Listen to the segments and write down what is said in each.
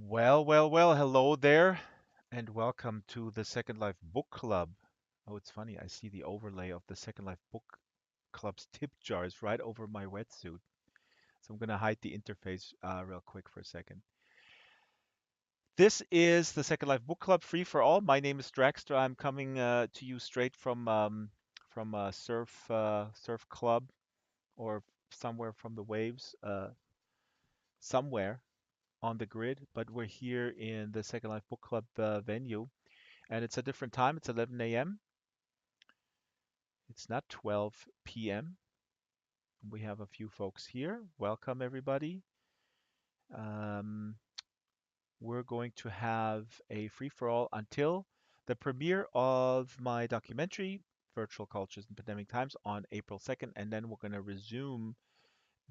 Well, hello there, and welcome to the Second Life Book Club. Oh, it's funny, I see the overlay of the Second Life Book Club's tip jars right over my wetsuit. So I'm going to hide the interface real quick for a second. This is the Second Life Book Club free for all. My name is Draxtor. I'm coming to you straight from Surf Club or somewhere from the waves, somewhere on the grid. But we're here in the Second Life Book Club venue and it's a different time. It's 11 a.m. It's not 12 p.m. We have a few folks here. Welcome, everybody. Um, we're going to have a free for all until the premiere of my documentary, Virtual Cultures in Pandemic Times, on April 2nd, and then we're going to resume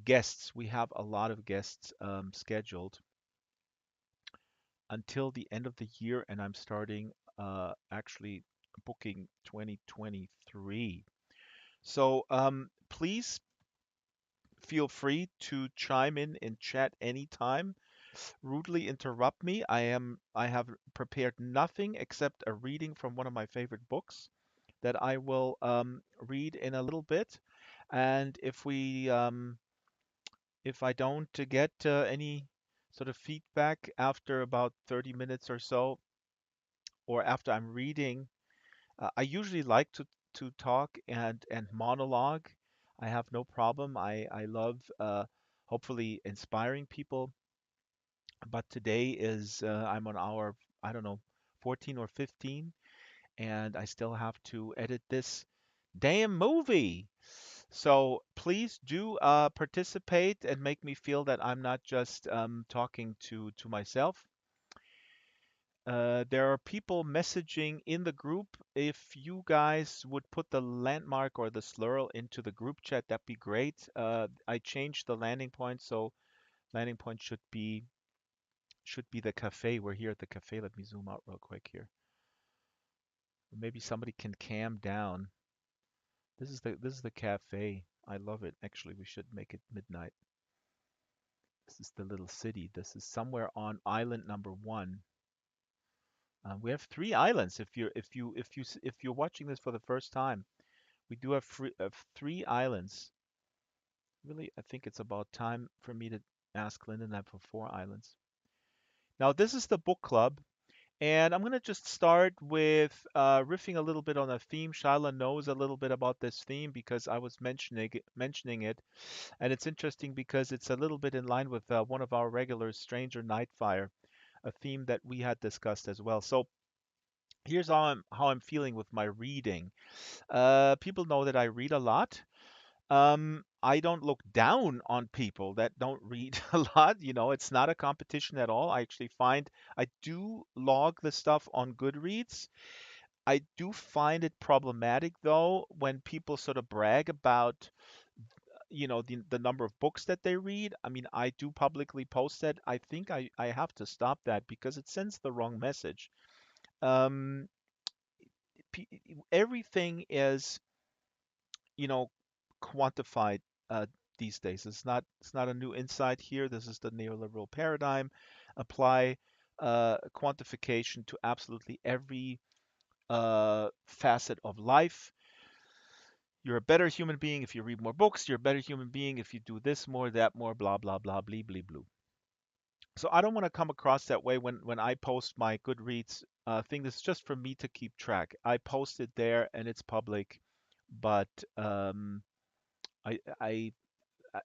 guests. We have a lot of guests scheduled until the end of the year, and I'm starting actually booking 2023. So please feel free to chime in chat anytime. Rudely interrupt me. I have prepared nothing except a reading from one of my favorite books that I will read in a little bit. And if I don't get any sort of feedback after about 30 minutes or so, or after I'm reading, I usually like to talk and monologue. I have no problem. I love hopefully inspiring people. But today is I'm on hour, I don't know, 14 or 15, and I still have to edit this damn movie. So please do participate and make me feel that I'm not just talking to myself. There are people messaging in the group. If you guys would put the landmark or the slur into the group chat, that'd be great. I changed the landing point, so landing point should be the cafe. We're here at the cafe. Let me zoom out real quick here. Maybe somebody can cam down. This is the cafe. I love it. Actually, we should make it midnight. This is the little city. This is somewhere on island number one. We have three islands. If you're watching this for the first time, we do have three islands. Really, I think it's about time for me to ask Lyndon that for four islands. Now, this is the book club, and I'm going to just start with riffing a little bit on a theme. Shyla knows a little bit about this theme because I was mentioning it, and it's interesting because it's a little bit in line with one of our regulars, Stranger Nightfire, a theme that we had discussed as well. So here's how I'm feeling with my reading. People know that I read a lot. I don't look down on people that don't read a lot. It's not a competition at all. I actually find I do log the stuff on Goodreads. I do find it problematic though when people sort of brag about, the number of books that they read. I mean, I do publicly post that. I think I have to stop that because it sends the wrong message. Um, p- Everything is, you know, quantified these days. It's not a new insight here. This is the neoliberal paradigm. Apply quantification to absolutely every facet of life. You're a better human being if you read more books. You're a better human being if you do this more, that more, blah blah blah, blee blee blue. So I don't want to come across that way when I post my Goodreads thing. This is just for me to keep track. I post it there and it's public, but I I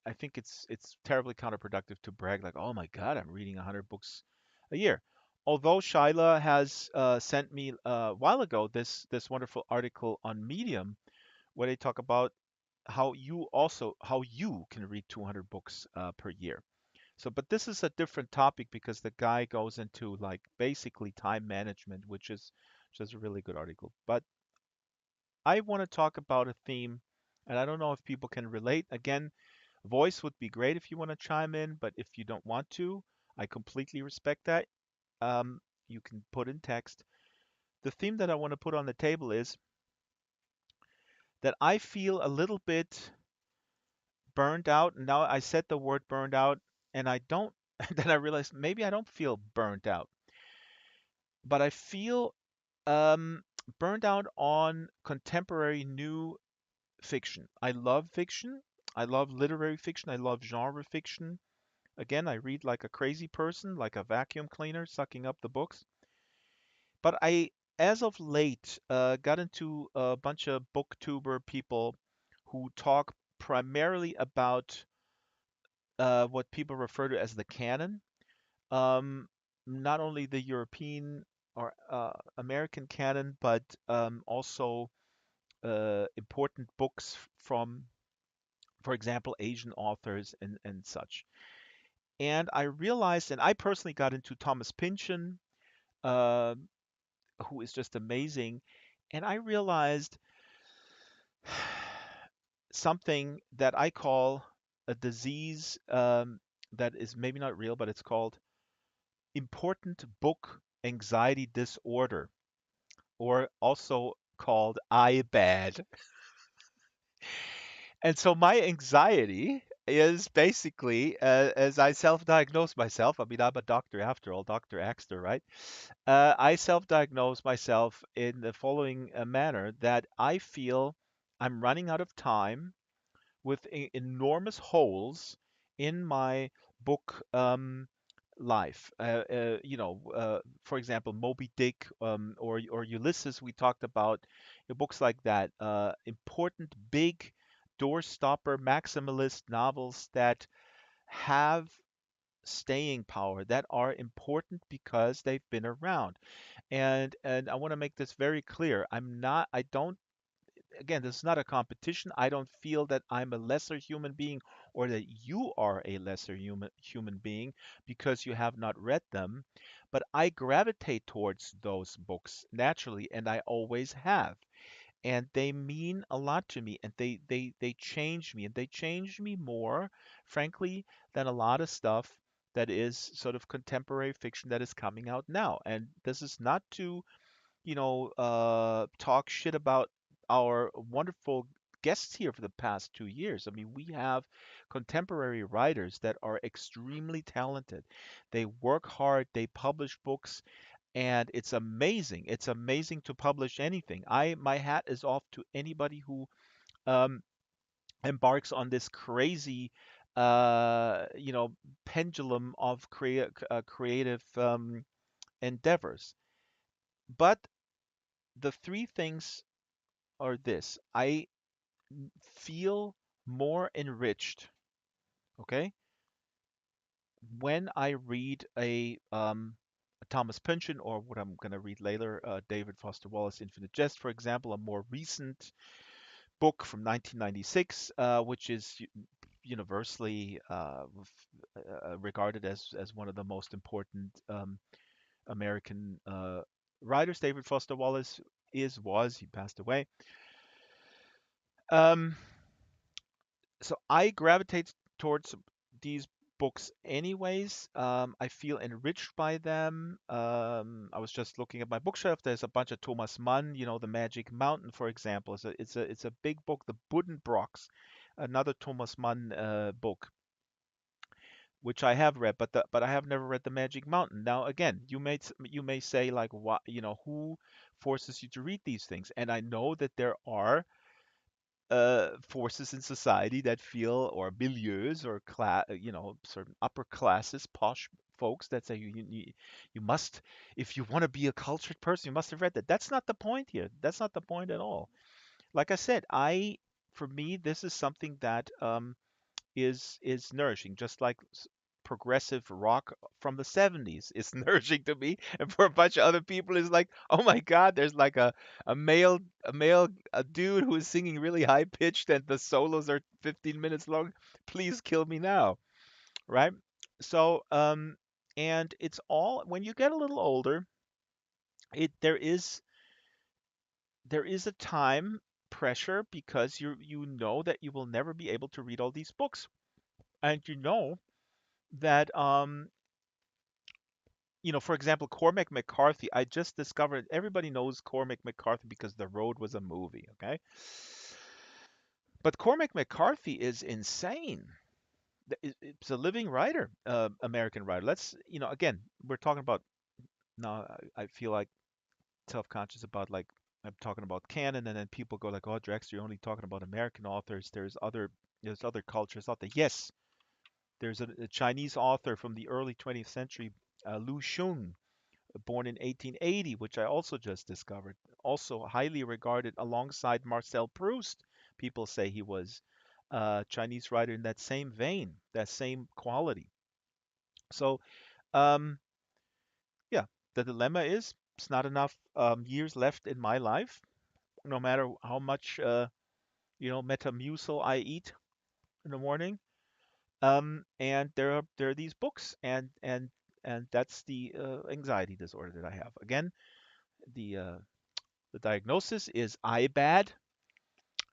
I think it's terribly counterproductive to brag like, oh my God, I'm reading 100 books a year. Although Shyla has sent me a while ago this wonderful article on Medium where they talk about how you can read 200 books per year. So, but this is a different topic because the guy goes into like basically time management, which is a really good article. But I want to talk about a theme, and I don't know if people can relate. Again, voice would be great if you want to chime in, but if you don't want to, I completely respect that. Um, you can put in text. The theme that I want to put on the table is that I feel a little bit burned out. Now I said the word burned out, and I don't. And then I realized maybe I don't feel burnt out, but I feel um, burnt out on contemporary new fiction. I love fiction. I love literary fiction. I love genre fiction. Again, I read like a crazy person, like a vacuum cleaner sucking up the books. But as of late, got into a bunch of booktuber people who talk primarily about what people refer to as the canon. Um, Not only the European or American canon, but also important books from, for example, Asian authors and such. And I realized, and I personally got into Thomas Pynchon, uh, who is just amazing. And I realized something that I call a disease that is maybe not real, but it's called important book anxiety disorder, or also called IBAD. And so my anxiety is basically, as I self-diagnose myself, I mean, I'm a doctor after all, Dr. Axter, right? I self-diagnose myself in the following manner that I feel I'm running out of time with enormous holes in my book life. For example, Moby Dick or Ulysses, we talked about books like that. Important, big, doorstopper, maximalist novels that have staying power, that are important because they've been around. And I want to make this very clear. I don't again, this is not a competition. I don't feel that I'm a lesser human being or that you are a lesser human being because you have not read them, but I gravitate towards those books naturally, and I always have. And they mean a lot to me, and they change me, and they change me more, frankly, than a lot of stuff that is sort of contemporary fiction that is coming out now. And this is not to talk shit about our wonderful guests here for the past 2 years. I mean, we have contemporary writers that are extremely talented. They work hard, they publish books, and it's amazing. It's amazing to publish anything. My hat is off to anybody who um, embarks on this crazy, pendulum of creative endeavors. But the three things are this: I feel more enriched, okay, when I read a Thomas Pynchon, or what I'm going to read later, David Foster Wallace, Infinite Jest, for example, a more recent book from 1996, which is universally regarded as one of the most important American writers. David Foster Wallace he passed away. Um, so I gravitate towards these books anyways. I feel enriched by them. I was just looking at my bookshelf. There's a bunch of Thomas Mann, The Magic Mountain, for example. It's a big book. The Buddenbrooks, another Thomas Mann book, which I have read, but I have never read The Magic Mountain. Now, again, you may say like, what, who forces you to read these things? And I know that there are forces in society that feel, or milieus, or certain upper classes, posh folks that say you must, if you want to be a cultured person, you must have read that. That's not the point here. That's not the point at all. Like I said, for me, this is something that is nourishing, just like progressive rock from the 70s is nourishing to me, and for a bunch of other people is like, oh my God, there's like a male a dude who is singing really high pitched and the solos are 15 minutes long. Please kill me now, right? So and it's all, when you get a little older, it there is a time pressure, because you know that you will never be able to read all these books, and you know that for example, Cormac McCarthy, I just discovered everybody knows Cormac McCarthy because The Road was a movie, okay? But Cormac McCarthy is insane. It's a living writer, American writer. Again, we're talking about now. I feel like self-conscious about like I'm talking about canon, and then people go like, "Oh, Drex, you're only talking about American authors. There's other cultures out there." Yes, there's a Chinese author from the early 20th century, Lu Xun, born in 1880, which I also just discovered. Also highly regarded alongside Marcel Proust. People say he was a Chinese writer in that same vein, that same quality. So, um, yeah, the dilemma is it's not enough years left in my life, no matter how much Metamucil I eat in the morning. And there are these books, and that's the anxiety disorder that I have. Again, the diagnosis is IBAD.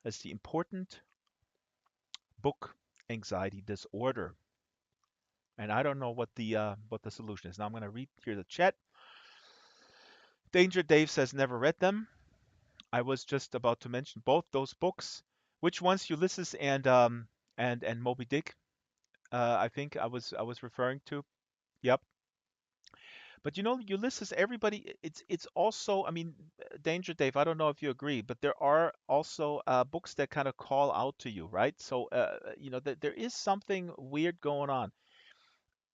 That's the important book anxiety disorder. And I don't know what the solution is. Now I'm going to read here the chat. Danger Dave says never read them. I was just about to mention both those books. Which ones, Ulysses and Moby Dick? I think I was referring to. Yep. But Ulysses, everybody, it's also, I mean, Danger Dave, I don't know if you agree, but there are also books that kind of call out to you, right? So, there is something weird going on.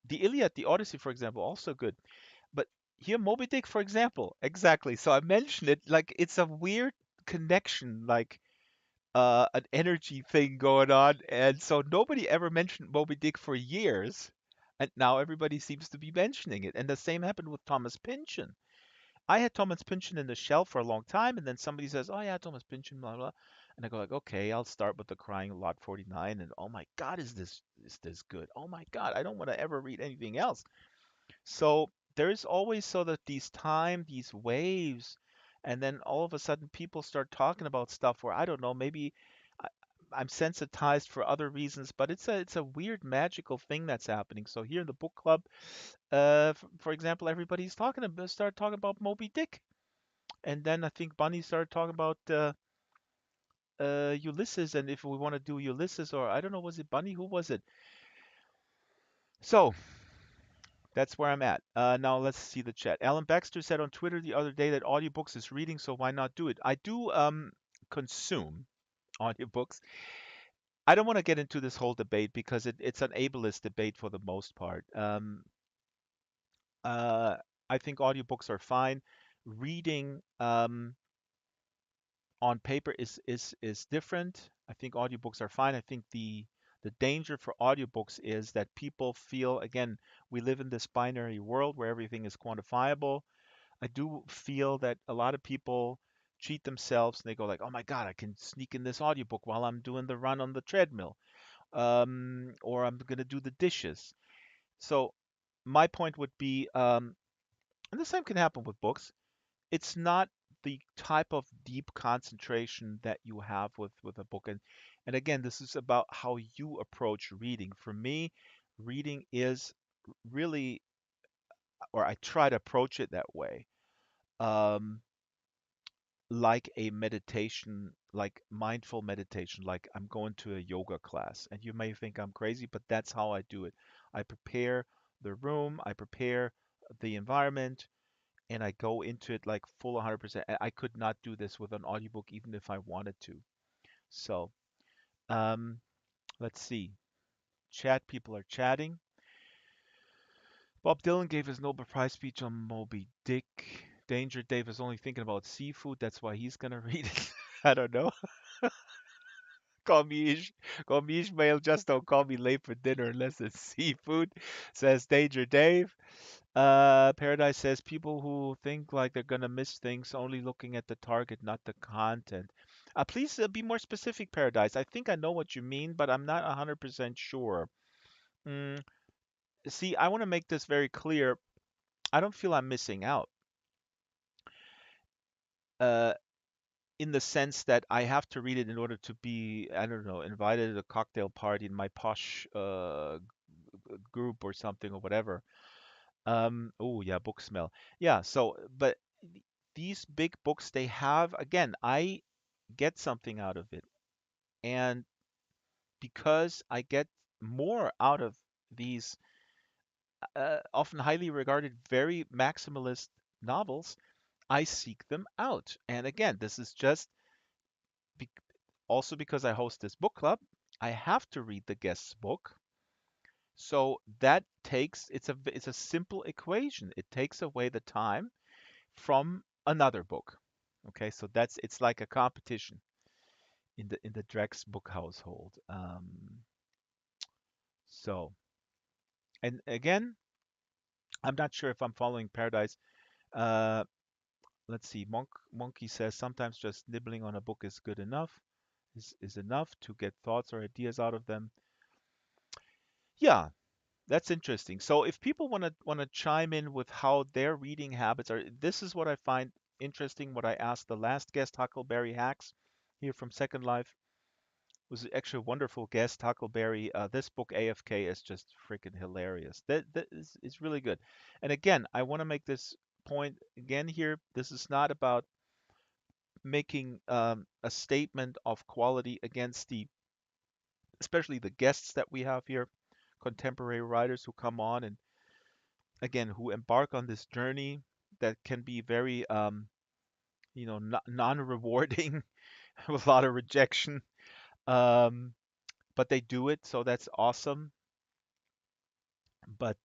The Iliad, the Odyssey, for example, also good. But here, Moby Dick, for example, exactly. So I mentioned it like it's a weird connection, like an energy thing going on. And so nobody ever mentioned Moby Dick for years. And now everybody seems to be mentioning it. And the same happened with Thomas Pynchon. I had Thomas Pynchon in the shelf for a long time, and then somebody says, "Oh yeah, Thomas Pynchon, blah blah," and I go like, "Okay, I'll start with The Crying Lot 49," and oh my God, is this good? Oh my God, I don't want to ever read anything else. So there is always sort of these waves, and then all of a sudden people start talking about stuff where I don't know, maybe I, I'm sensitized for other reasons, but it's a weird magical thing that's happening. So here in the book club, for example, everybody's start talking about Moby Dick, and then I think Bunny started talking about Ulysses, and if we want to do Ulysses, or I don't know, was it Bunny? Who was it? So that's where I'm at. Now let's see the chat. Alan Baxter said on Twitter the other day that audiobooks is reading, so why not do it? I do consume audiobooks. I don't want to get into this whole debate because it's an ableist debate for the most part. Uh, I think audiobooks are fine. Reading on paper is different. I think audiobooks are fine. I think the danger for audiobooks is that people feel, again, we live in this binary world where everything is quantifiable. I do feel that a lot of people cheat themselves and they go like, "Oh my God, I can sneak in this audiobook while I'm doing the run on the treadmill, or I'm gonna do the dishes." So my point would be, and the same can happen with books. It's not the type of deep concentration that you have with a book, and again, this is about how you approach reading. For me, reading is really, or I try to approach it that way. Um, like a meditation, like mindful meditation, like I'm going to a yoga class. And you may think I'm crazy, but that's how I do it. I prepare the room, I prepare the environment, and I go into it like full 100%. I could not do this with an audiobook even if I wanted to. So, um, let's see. Chat, people are chatting. Bob Dylan gave his Nobel Prize speech on Moby Dick. Danger Dave is only thinking about seafood. That's why he's gonna read it. I don't know. Call me call me Ishmael. Just don't call me late for dinner unless it's seafood. Says Danger Dave. Paradise says people who think like they're gonna miss things only looking at the target, not the content. Please be more specific, Paradise. I think I know what you mean, but I'm not 100% sure. Mm, see, I want to make this very clear. I don't feel I'm missing out. Uh, in the sense that I have to read it in order to be, I don't know, invited at a cocktail party in my posh group or something or whatever. Oh yeah, book smell. Yeah, so but these big books, they have, again, I get something out of it. And because I get more out of these often highly regarded, very maximalist novels, I seek them out. And again, this is just be- also because I host this book club. I have to read the guest's book. So that takes it's a simple equation. It takes away the time from another book. Okay, so that's it's like a competition in the Drex book household. So and again, I'm not sure if I'm following Paradise. Uh, let's see. Monkey says sometimes just nibbling on a book is good enough. Is enough to get thoughts or ideas out of them. Yeah, that's interesting. So if people want to chime in with how their reading habits are, this is what I find interesting. What I asked the last guest, Huckleberry Hacks, here from Second Life, was actually a wonderful guest. Huckleberry, this book AFK is just freaking hilarious. That is really good. And again, I want to make this point again here. This is not about making a statement of quality against especially the guests that we have here, contemporary writers who come on and again who embark on this journey that can be very non-rewarding with a lot of rejection, um, but they do it, so that's awesome. But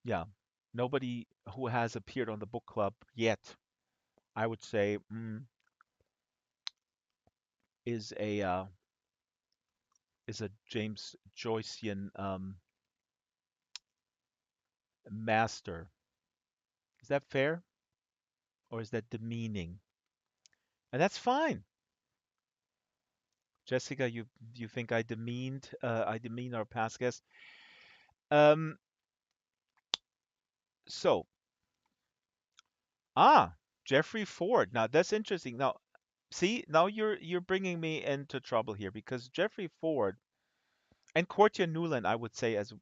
yeah, nobody who has appeared on the book club yet, I would say, is a James Joycean master. Is that fair, or is that demeaning? And that's fine. Jessica, you think I demean our past guests? Um, so ah, Jeffrey Ford. Now that's interesting. Now, see, now you're bringing me into trouble here because Jeffrey Ford and Courttia Newland, I would say as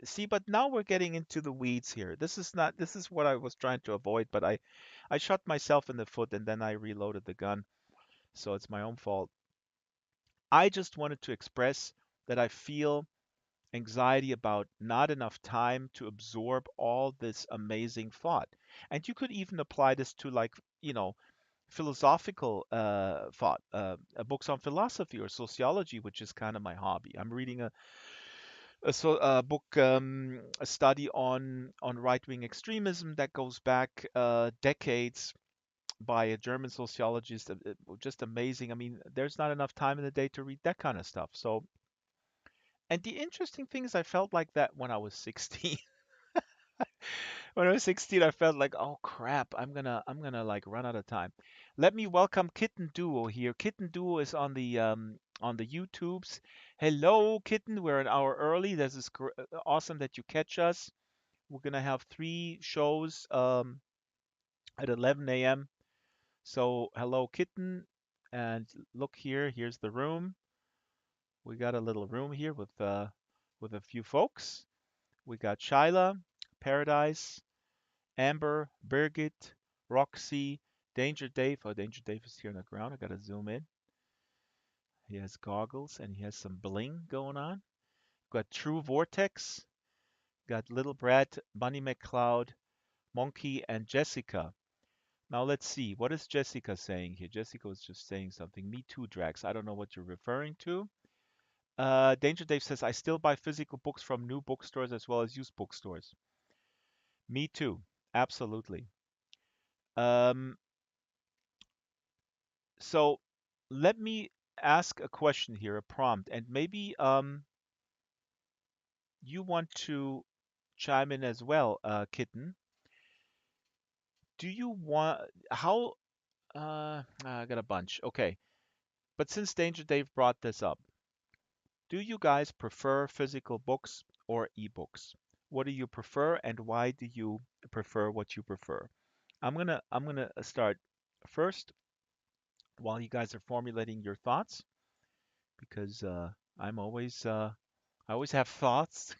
see, but now we're getting into the weeds here. This is what I was trying to avoid, but I shot myself in the foot and then I reloaded the gun, so it's my own fault. I just wanted to express that I feel anxiety about not enough time to absorb all this amazing thought. And you could even apply this to like, philosophical thought, books on philosophy or sociology, which is kind of my hobby. I'm reading a book, a study on right-wing extremism that goes back decades by a German sociologist. Just amazing. I mean, there's not enough time in the day to read that kind of stuff. So, and the interesting thing is, I felt like that when I was 16. When I was 16, I felt like, oh crap, I'm gonna like run out of time. Let me welcome Kitten Duo here. Kitten Duo is on the YouTubes. Hello, Kitten. We're an hour early. This is awesome that you catch us. We're gonna have three shows at 11 a.m. So hello, Kitten, and look here. Here's the room. We got a little room here with a few folks. We got Shyla, Paradise, Amber, Birgit, Roxy, Danger Dave. Oh, Danger Dave is here on the ground. I gotta zoom in. He has goggles and he has some bling going on. Got True Vortex, got Little Brad, Bunny McCloud, Monkey, and Jessica. Now let's see. What is Jessica saying here? Jessica was just saying something. Me too, Drax. I don't know what you're referring to. Danger Dave says, I still buy physical books from new bookstores as well as used bookstores. Me too. Absolutely. Um, So let me ask a question here, a prompt, and maybe you want to chime in as well, Kitten. Do you want how I got a bunch. Okay. But since Danger Dave brought this up, do you guys prefer physical books or ebooks? What do you prefer and why do you prefer what you prefer? I'm gonna start first while you guys are formulating your thoughts because I'm always I always have thoughts.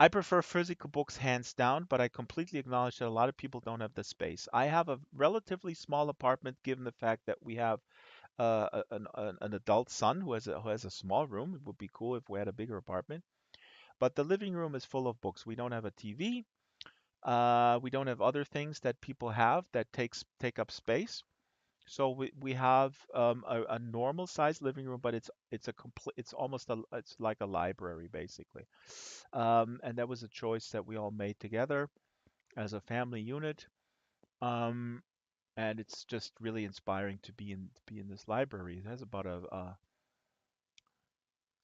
I prefer physical books hands down, but I completely acknowledge that a lot of people don't have the space. I have a relatively small apartment given the fact that we have an adult son who has a small room. It would be cool if we had a bigger apartment. But the living room is full of books. We don't have a TV. We don't have other things that people have that take up space. So we have a normal sized living room, but it's a complete it's almost a it's like a library basically. And that was a choice that we all made together as a family unit. Um, and it's just really inspiring to be in this library. It has about a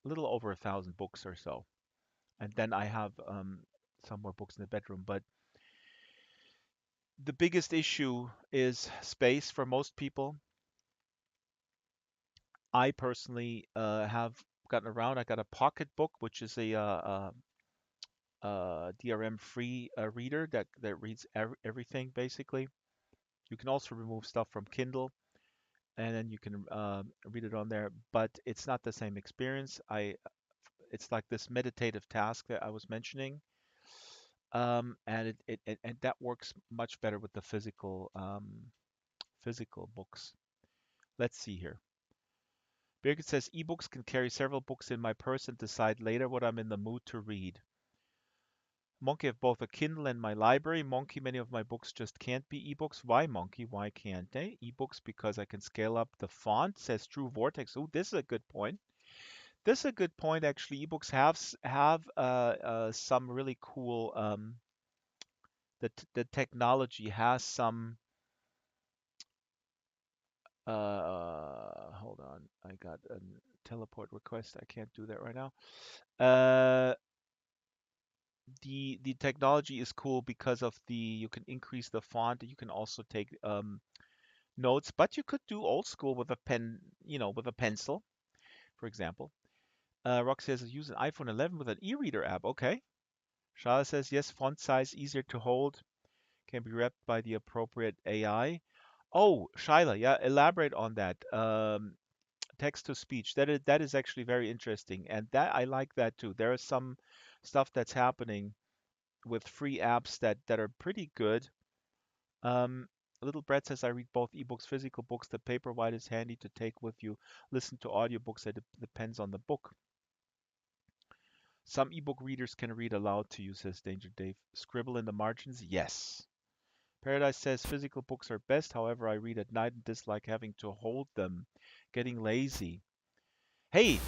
little over 1,000 books or so. And then I have some more books in the bedroom. But the biggest issue is space for most people. I personally have gotten around. I got a pocket book, which is DRM free reader that reads everything basically. You can also remove stuff from Kindle, and then you can read it on there. But it's not the same experience. It's like this meditative task that I was mentioning, and and that works much better with the physical books. Let's see here. Birgit says ebooks can carry several books in my purse and decide later what I'm in the mood to read. Monkey have both a Kindle and my library. Monkey, many of my books just can't be ebooks. Why, Monkey? Why can't they? Ebooks because I can scale up the font, says True Vortex. Oh, this is a good point. This is a good point, actually. Ebooks have some really cool. The technology has some. Hold on, I got a teleport request. I can't do that right now. Uh, the technology is cool because of the you can increase the font. You can also take notes, but you could do old school with a pen, with a pencil, for example. Rock says use an iPhone 11 with an e-reader app. Okay. Shala says yes, font size easier to hold, can be read by the appropriate AI. Oh, Shyla, yeah, elaborate on that. Text to speech. That is actually very interesting, and that I like that too. There is some stuff that's happening with free apps that are pretty good. Um, Little Brett says I read both ebooks, physical books. The Paperwhite is handy to take with you. Listen to audiobooks. It depends on the book. Some ebook readers can read aloud to you, says Danger Dave. Scribble in the margins? Yes. Paradise says physical books are best. However, I read at night and dislike having to hold them. Getting lazy. Hey,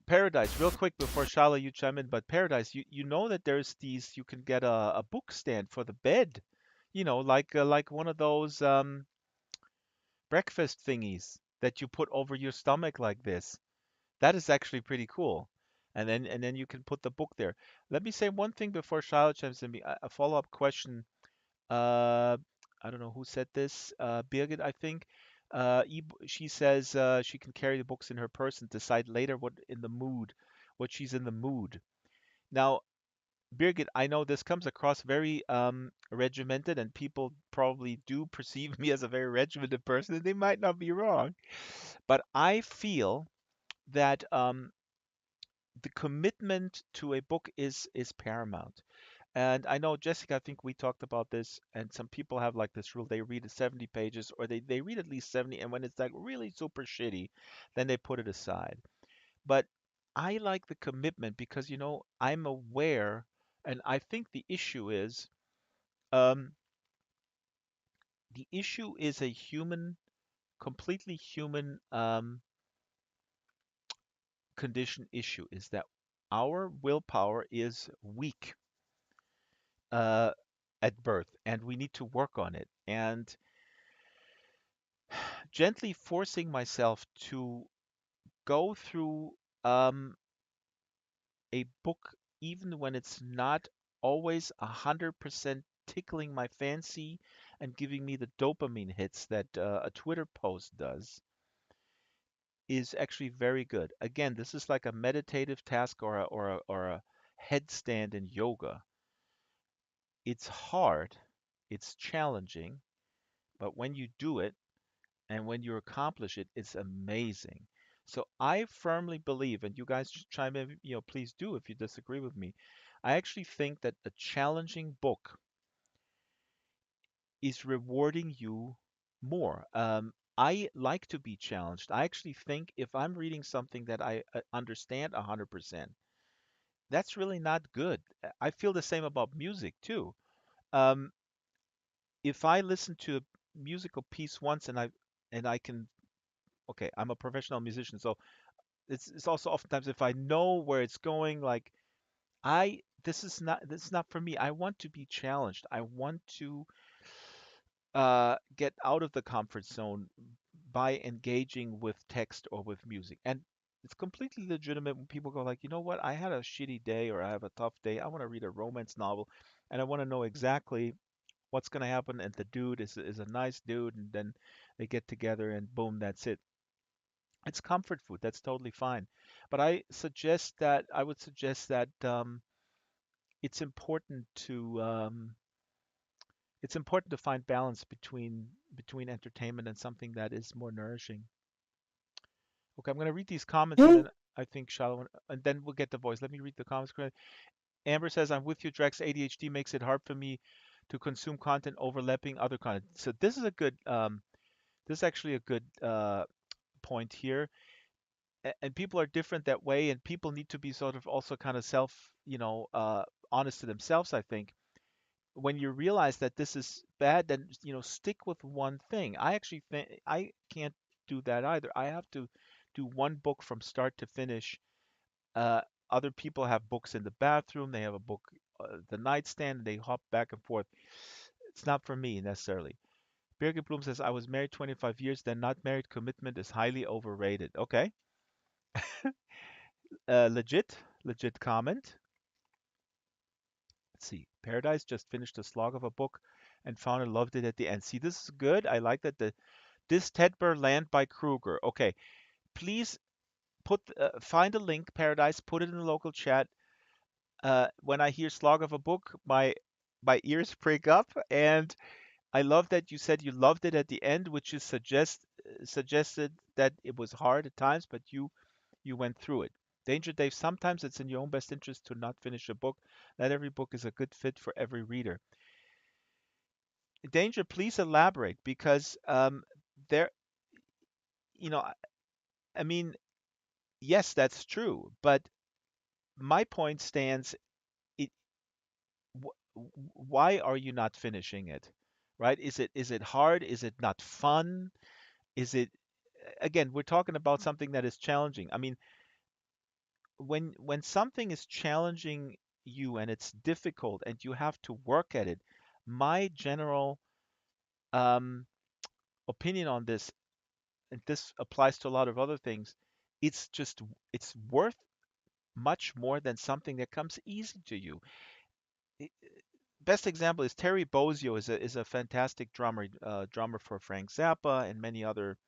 Paradise, real quick before Shala you chime in, but Paradise, you know that there's these you can get a book stand for the bed, like one of those breakfast thingies that you put over your stomach like this. That is actually pretty cool. And then you can put the book there. Let me say one thing before Shala chimes in. A follow-up question. Uh, I don't know who said this. Birgit, I think. She says she can carry the books in her purse and decide later what she's in the mood. Now, Birgit, I know this comes across very regimented, and people probably do perceive me as a very regimented person, and they might not be wrong. But I feel that the commitment to a book is paramount. And I know, Jessica, I think we talked about this, and some people have like this rule. They read 70 pages, or they read at least 70, and when it's like really super shitty, then they put it aside. But I like the commitment because, I'm aware, and I think um, the issue is a completely human condition issue, is that our willpower is weak uh, at birth, and we need to work on it. And gently forcing myself to go through um, a book, even when it's not always 100% tickling my fancy and giving me the dopamine hits that a Twitter post does, is actually very good. Again, this is like a meditative task or a headstand in yoga. It's hard, it's challenging, but when you do it, and when you accomplish it, it's amazing. So I firmly believe, and you guys chime in, please do if you disagree with me. I actually think that a challenging book is rewarding you more. I like to be challenged. I actually think if I'm reading something that I understand 100%, that's really not good. I feel the same about music too. Um, if I listen to a musical piece once and I can, okay, I'm a professional musician, so it's also oftentimes if I know where it's going, like this is not for me. I want to be challenged. I want to get out of the comfort zone by engaging with text or with music. And it's completely legitimate when people go like, you know what, I had a shitty day or I have a tough day. I want to read a romance novel and I want to know exactly what's going to happen. And the dude is a nice dude, and then they get together and boom, that's it. It's comfort food. That's totally fine. But I would suggest that it's important to it's important to find balance between entertainment and something that is more nourishing. Okay, I'm going to read these comments and Hey, then I think Shallow and then we'll get the voice. Let me read the comments. Amber says, "I'm with you, Drex. ADHD makes it hard for me to consume content overlapping other content." So this is actually a good point here. And people are different that way, and people need to be sort of also kind of honest to themselves, I think. When you realize that this is bad, then stick with one thing. I actually think I can't do that either. I have to do one book from start to finish. Uh, Other people have books in the bathroom. They have a book, the nightstand. And they hop back and forth. It's not for me necessarily. Birgit Bloom says, "I was married 25 years, then not married. Commitment is highly overrated." Okay, legit comment. Let's see. Paradise just finished a slog of a book and found and loved it at the end. See, this is good. I like that. This Tedber Land by Kruger. Okay, please find a link, Paradise. Put it in the local chat. When I hear slog of a book, my ears prick up, and I love that you said you loved it at the end, which is suggested that it was hard at times, but you went through it. Danger Dave, sometimes it's in your own best interest to not finish a book. Not every book is a good fit for every reader. Danger, please elaborate because there, you know, I I mean, yes, that's true, but my point stands. It, why are you not finishing it? Right? Is it hard? Is it not fun? Is it again? We're talking about something that is challenging. I mean, when something is challenging you and it's difficult and you have to work at it, my general um, opinion on this, and this applies to a lot of other things, it's just it's worth much more than something that comes easy to you. I- Best example is Terry Bozzio is a fantastic drummer for Frank Zappa and many other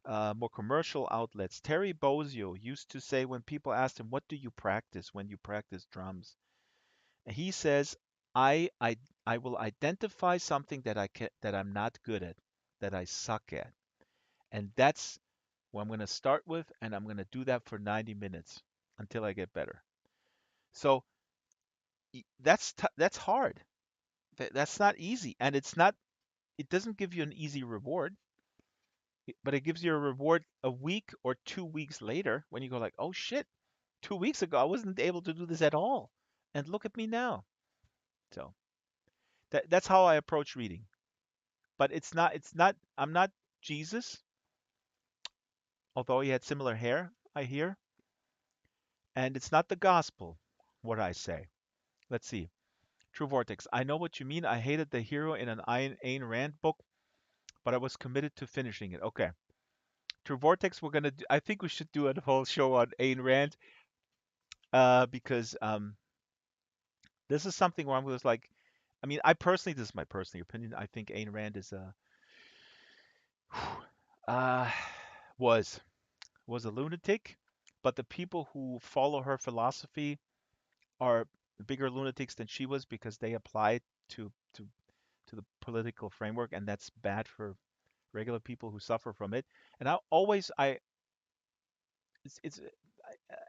more commercial outlets. Terry Bozzio used to say when people asked him, "What do you practice when you practice drums?" He says, I will identify something that I'm not good at, that I suck at, and that's what I'm going to start with, and I'm going to do that for 90 minutes until I get better. So that's hard. That's not easy, and it's not. It doesn't give you an easy reward, but it gives you a reward a week or 2 weeks later when you go like, oh shit, 2 weeks ago I wasn't able to do this at all, and look at me now. So that's how I approach reading. But it's not. I'm not Jesus, although he had similar hair, I hear, and it's not the gospel. What I say. Let's see. True Vortex. I know what you mean. I hated the hero in an Ayn Rand book, but I was committed to finishing it. Okay. True Vortex, we're gonna. I think we should do a whole show on Ayn Rand, because this is something where I was like, I mean, this is my personal opinion. I think Ayn Rand is a uh, was was a lunatic, but the people who follow her philosophy are bigger lunatics than she was because they apply to to to the political framework, and that's bad for regular people who suffer from it. And I it's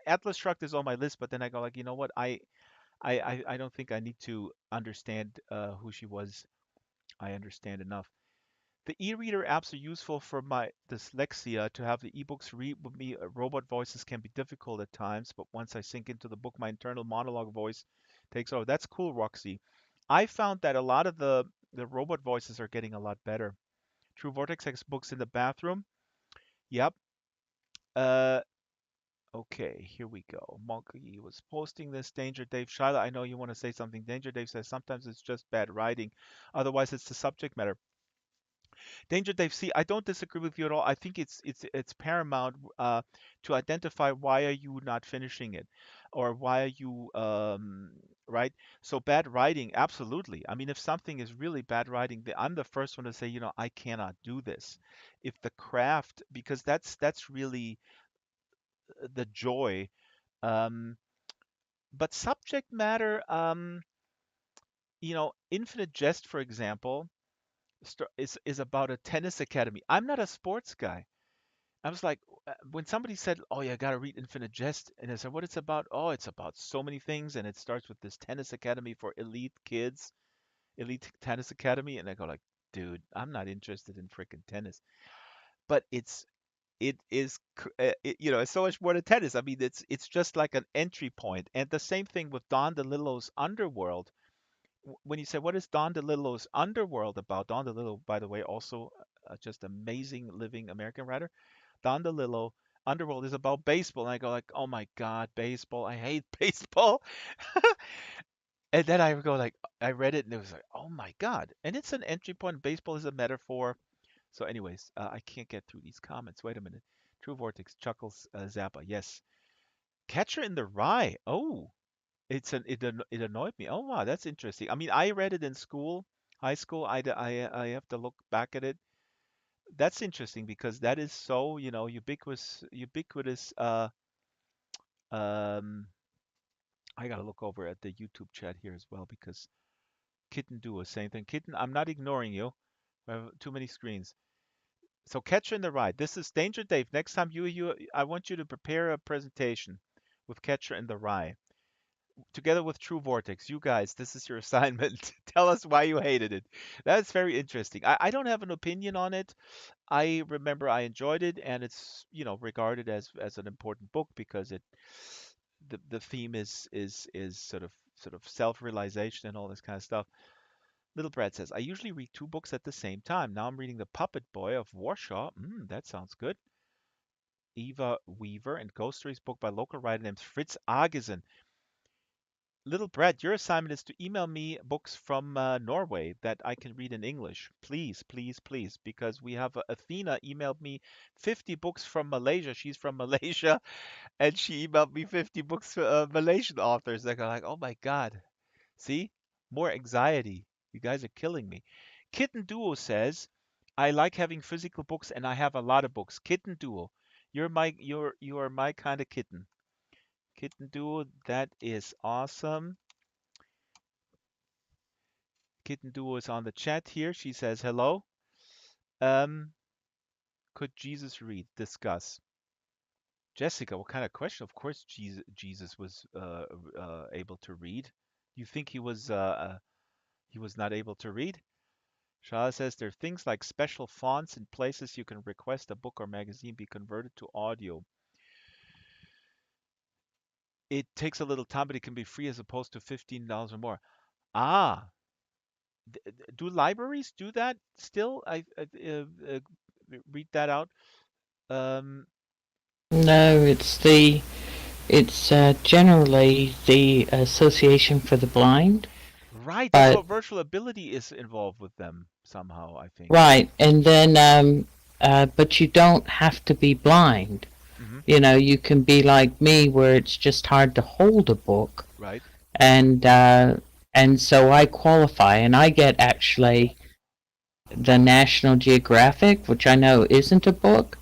Atlas Shrugged is on my list, but then I go like, you know what? I don't think I need to understand who she was. I understand enough. The e-reader apps are useful for my dyslexia to have the ebooks read with me. Robot voices can be difficult at times, but once I sink into the book, my internal monologue voice takes over. That's cool, Roxy. I found that a lot of the robot voices are getting a lot better. True Vortex has books in the bathroom. Yep. Uh, okay, here we go. Monkey was posting this. Danger Dave. Shyla, I know you want to say something. Danger Dave says sometimes it's just bad writing. Otherwise, it's the subject matter. Danger Dave, see, I don't disagree with you at all. I think it's paramount to identify why are you not finishing it, or why are you right? So bad writing, absolutely. I mean, if something is really bad writing, I'm the first one to say, I cannot do this. If the craft, because that's really the joy. Um, but subject matter, Infinite Jest, for example, is about a tennis academy. I'm not a sports guy. I was like, when somebody said, "Oh, you got to read Infinite Jest," and I said, "What it's about?" Oh, it's about so many things, and it starts with this tennis academy for elite kids, elite tennis academy, and I go like, "Dude, I'm not interested in freaking tennis." But it is, it's so much more than tennis. I mean, it's just like an entry point, and the same thing with Don DeLillo's Underworld. When you say, "What is Don DeLillo's Underworld about?" Don DeLillo, by the way, also just amazing living American writer. Don DeLillo, Underworld is about baseball. And I go like, oh my God, baseball. I hate baseball. And then I go like, I read it and it was like, oh my God. And it's an entry point. Baseball is a metaphor. So anyways, I can't get through these comments. Wait a minute. True Vortex chuckles, Zappa. Yes. Catcher in the Rye. Oh, it annoyed me. Oh wow, that's interesting. I mean, I read it in school, high school. I have to look back at it. That's interesting because that is so, ubiquitous. Um, I gotta look over at the YouTube chat here as well because Kitten Duo, same thing. Kitten, I'm not ignoring you. I have too many screens. So Catcher in the Rye. This is Danger Dave. Next time I want you to prepare a presentation with Catcher in the Rye together with True Vortex. You guys, this is your assignment. Tell us why you hated it. That's very interesting. I don't have an opinion on it. I remember I enjoyed it, and it's regarded as an important book because the theme is sort of self-realization and all this kind of stuff. Little Brad says, I usually read two books at the same time. Now I'm reading The Puppet Boy of Warshaw. That sounds good. Eva Weaver and Ghost Stories book by local writer named Fritz Agesen. Little Brad, your assignment is to email me books from Norway that I can read in English. Please, please, please, because we have Athena emailed me 50 books from Malaysia. She's from Malaysia, and she emailed me 50 books for Malaysian authors. Like, I'm like, oh my God. See? More anxiety. You guys are killing me. Kitten Duo says, I like having physical books and I have a lot of books. Kitten Duo. You are my kind of kitten. Kitten Duo, that is awesome. Kitten Duo is on the chat here. She says hello. Um, could Jesus read? Discuss. Jessica, what kind of question? Of course, Jesus was able to read. You think he was not able to read? Shala says there are things like special fonts in places you can request a book or magazine be converted to audio. It takes a little time, but it can be free as opposed to $15 or more. Ah, do libraries do that still? Read that out. Um, No, it's generally the Association for the Blind, right, I but thought virtual ability is involved with them somehow, I think. right, and then but you don't have to be blind. Hmm. You can be like me, where it's just hard to hold a book, Right. and uh, and so I qualify, and I get actually the National Geographic, which I know isn't a book,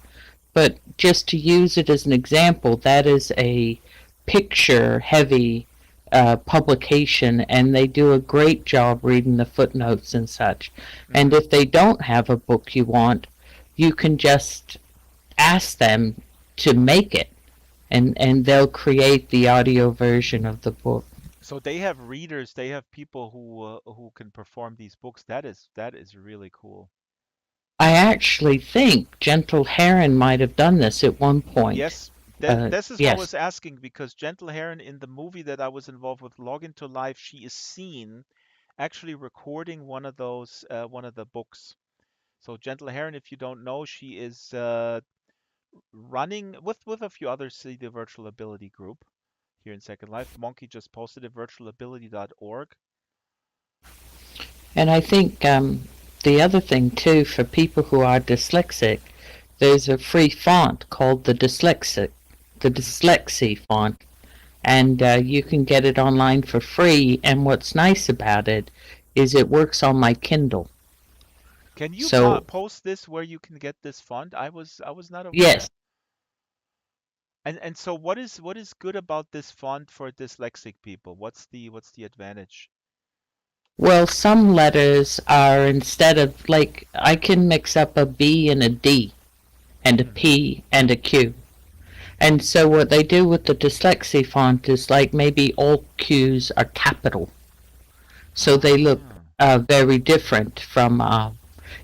but just to use it as an example, that is a picture heavy publication, and they do a great job reading the footnotes and such. And Hmm. if they don't have a book you want, you can just ask them to make it, and they'll create the audio version of the book. So they have readers, they have people who can perform these books. That is really cool. I actually think Gentle Heron might have done this at one point. Yes, this is what I Yes. was asking because Gentle Heron in the movie that I was involved with, Log Into Life, she is seen actually recording one of the books. So Gentle Heron, if you don't know, she is running with a few others, see the Virtual Ability group here in Second Life. Monkey just posted it, virtualability.org. And I think the other thing too for people who are dyslexic, there's a free font called the Hmm. Dyslexia Font, and you can get it online for free. And what's nice about it is it works on my Kindle. Can you So post this where you can get this font? I was not yes, aware. And so what is good about this font for dyslexic people? What's the advantage? well, some letters are instead of like I can mix up a B and a D and a Hmm. P and a Q. And so what they do with the dyslexia font is like maybe all Q's are capital. So they look Ah. very different from.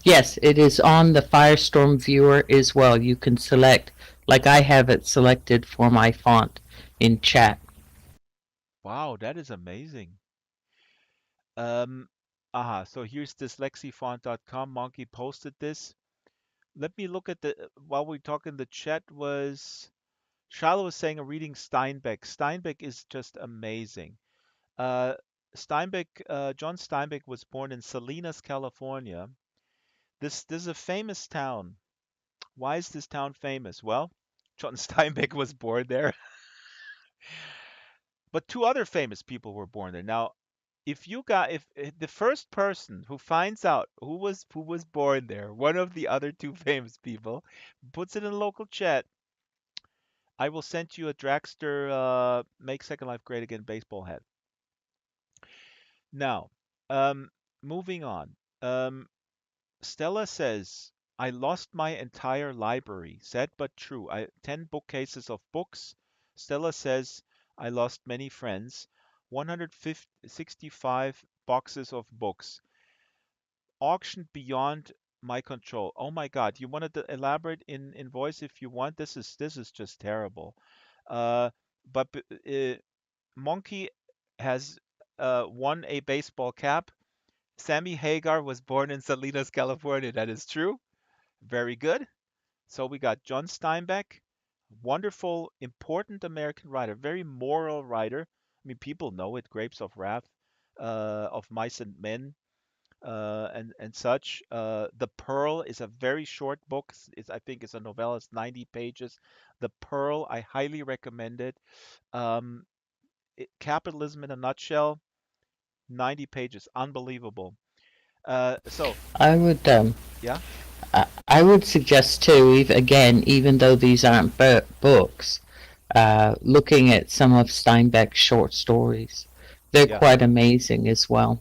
Yes, it is on the Firestorm viewer as well. You can select, like I have it selected for my font in chat. Wow, that is amazing. Um, so here's dyslexiafont.com. Monkey posted this. Let me look at the while we talk in the chat was Shiloh was saying reading Steinbeck. Steinbeck is just amazing. Uh, John Steinbeck was born in Salinas, California. This is a famous town. Why is this town famous? Well, John Steinbeck was born there, but two other famous people were born there. Now, if the first person who finds out who was born there, one of the other two famous people, puts it in the local chat, I will send you a Draxtor Make Second Life Great Again baseball hat. Now, moving on. Stella says, I lost my entire library. Sad but true. 10 bookcases of books. Stella says, I lost many friends. 165 boxes of books. Auctioned beyond my control. Oh my God. You wanted to elaborate in voice if you want? This is just terrible. Uh, but Monkey has won a baseball cap. Sammy Hagar was born in Salinas, California. That is true. Very good. So we got John Steinbeck, wonderful, important American writer, very moral writer. I mean, people know it. Grapes of Wrath, of Mice and Men, and such. The Pearl is a very short book. I think it's a novella. It's 90 pages. The Pearl, I highly recommend it. Um, Capitalism in a Nutshell, 90 pages, unbelievable. So I would yeah, I would suggest too, again, even though these aren't books, looking at some of Steinbeck's short stories. They're yeah, quite amazing as well,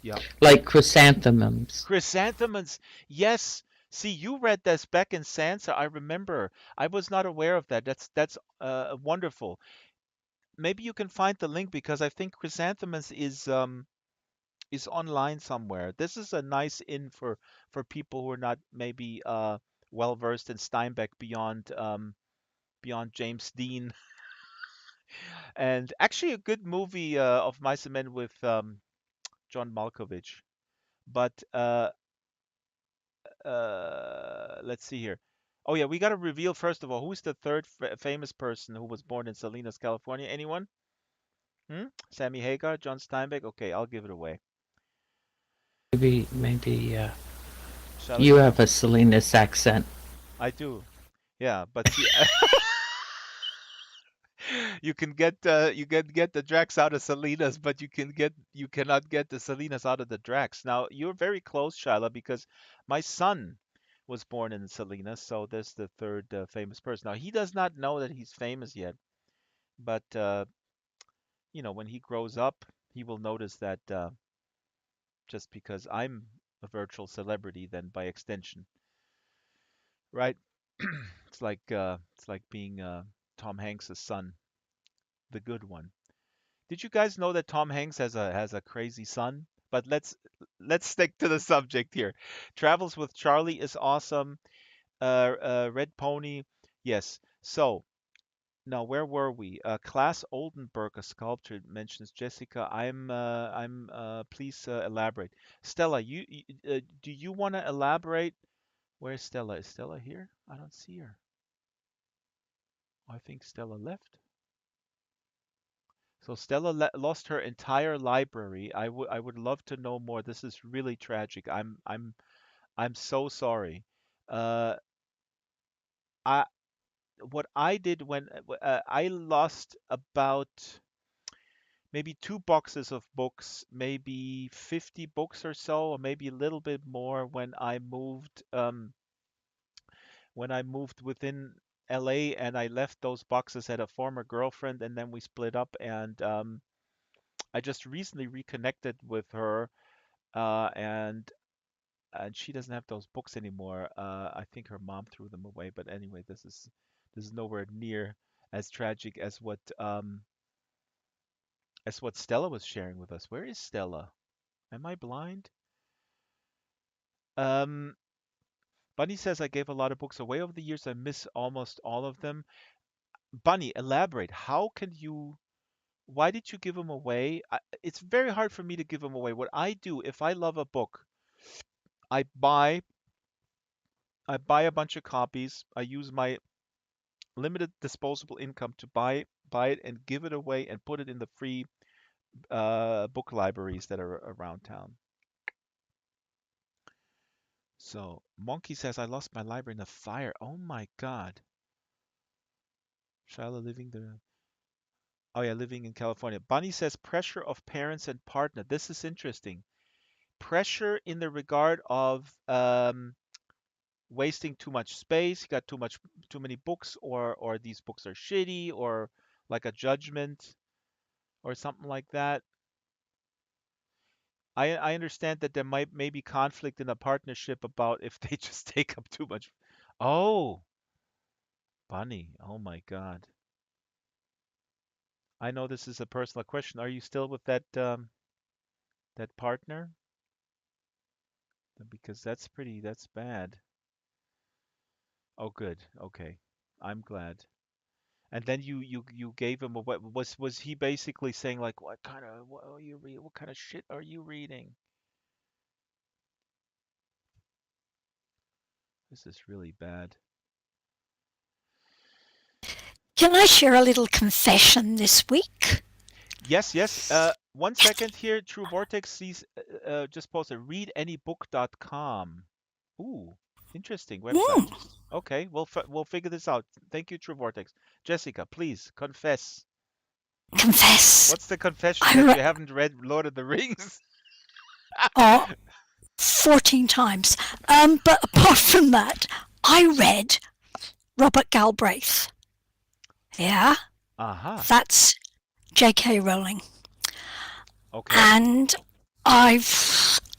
yeah. like Chrysanthemums. Chrysanthemums. Yes. See, you read this back in Sansa. I remember. I was not aware of that. That's wonderful. Maybe you can find the link because I think Chrysanthemums is online somewhere. This is a nice in for people who are not maybe well versed in Steinbeck beyond James Dean, and actually a good movie of Mice and Men with John Malkovich. But let's see here. Oh yeah, we got to reveal first of all who's the third famous person who was born in Salinas, California. Anyone? Hmm? Sammy Hagar, John Steinbeck. Okay, I'll give it away. Maybe Shall I? you have a Salinas accent. I do. Yeah, but see, you can get the Drax out of Salinas, but you cannot get the Salinas out of the Drax. Now you're very close, Shyla, because my son was born in Salinas, so there's the third famous person. Now he does not know that he's famous yet, but when he grows up, he will notice that just because I'm a virtual celebrity, then by extension, right? It's like being Tom Hanks' son, the good one. Did you guys know that Tom Hanks has a crazy son? but let's stick to the subject here. Travels with Charlie is awesome. Red Pony, yes. So now where were we? Klaas Oldenburg, a sculptor, mentions Jessica. Please elaborate. Stella, do you want to elaborate? Where's Stella? Is Stella here? I don't see her. I think Stella left. So Stella lost her entire library. I would love to know more. This is really tragic. I'm so sorry. Uh, I what I did when I lost about maybe 2 boxes of books, maybe 50 books or so, or maybe a little bit more when I moved within LA and I left those boxes at a former girlfriend and then we split up and I just recently reconnected with her and she doesn't have those books anymore. I think her mom threw them away, but anyway, this is nowhere near as tragic as what Stella was sharing with us. Where is Stella? Am I blind? Um, Bunny says I gave a lot of books away over the years. I miss almost all of them. Bunny, elaborate. Why did you give them away? It's very hard for me to give them away. What I do, if I love a book, I buy I buy a bunch of copies. I use my limited disposable income to buy it and give it away and put it in the free book libraries that are around town. So Monkey says I lost my library in a fire. Oh my God. Shiloh living the Oh yeah, living in California. Bunny says pressure of parents and partner. This is interesting. Pressure in the regard of wasting too much space, you got too many books, or these books are shitty, or like a judgment or something like that. I understand that there might maybe conflict in a partnership about if they just take up too much. Oh, Bunny. Oh my God. I know this is a personal question. Are you still with that partner? Because that's bad. Oh, good. Okay. I'm glad. And then you gave him a what was he basically saying like what are you read what kind of shit are you reading? This is really bad. Can I share a little confession this week? Yes, yes. 1 second here. True Vortex sees just posted readanybook.com. Ooh, interesting website. Mm, Okay, we'll figure this out. Thank you, True Vortex. Jessica, please confess. confess. What's the confession I that read you haven't read Lord of the Rings? oh, 14 times. But apart from that, I read Robert Galbraith. Yeah, Aha. that's J.K. Rowling. Okay. And I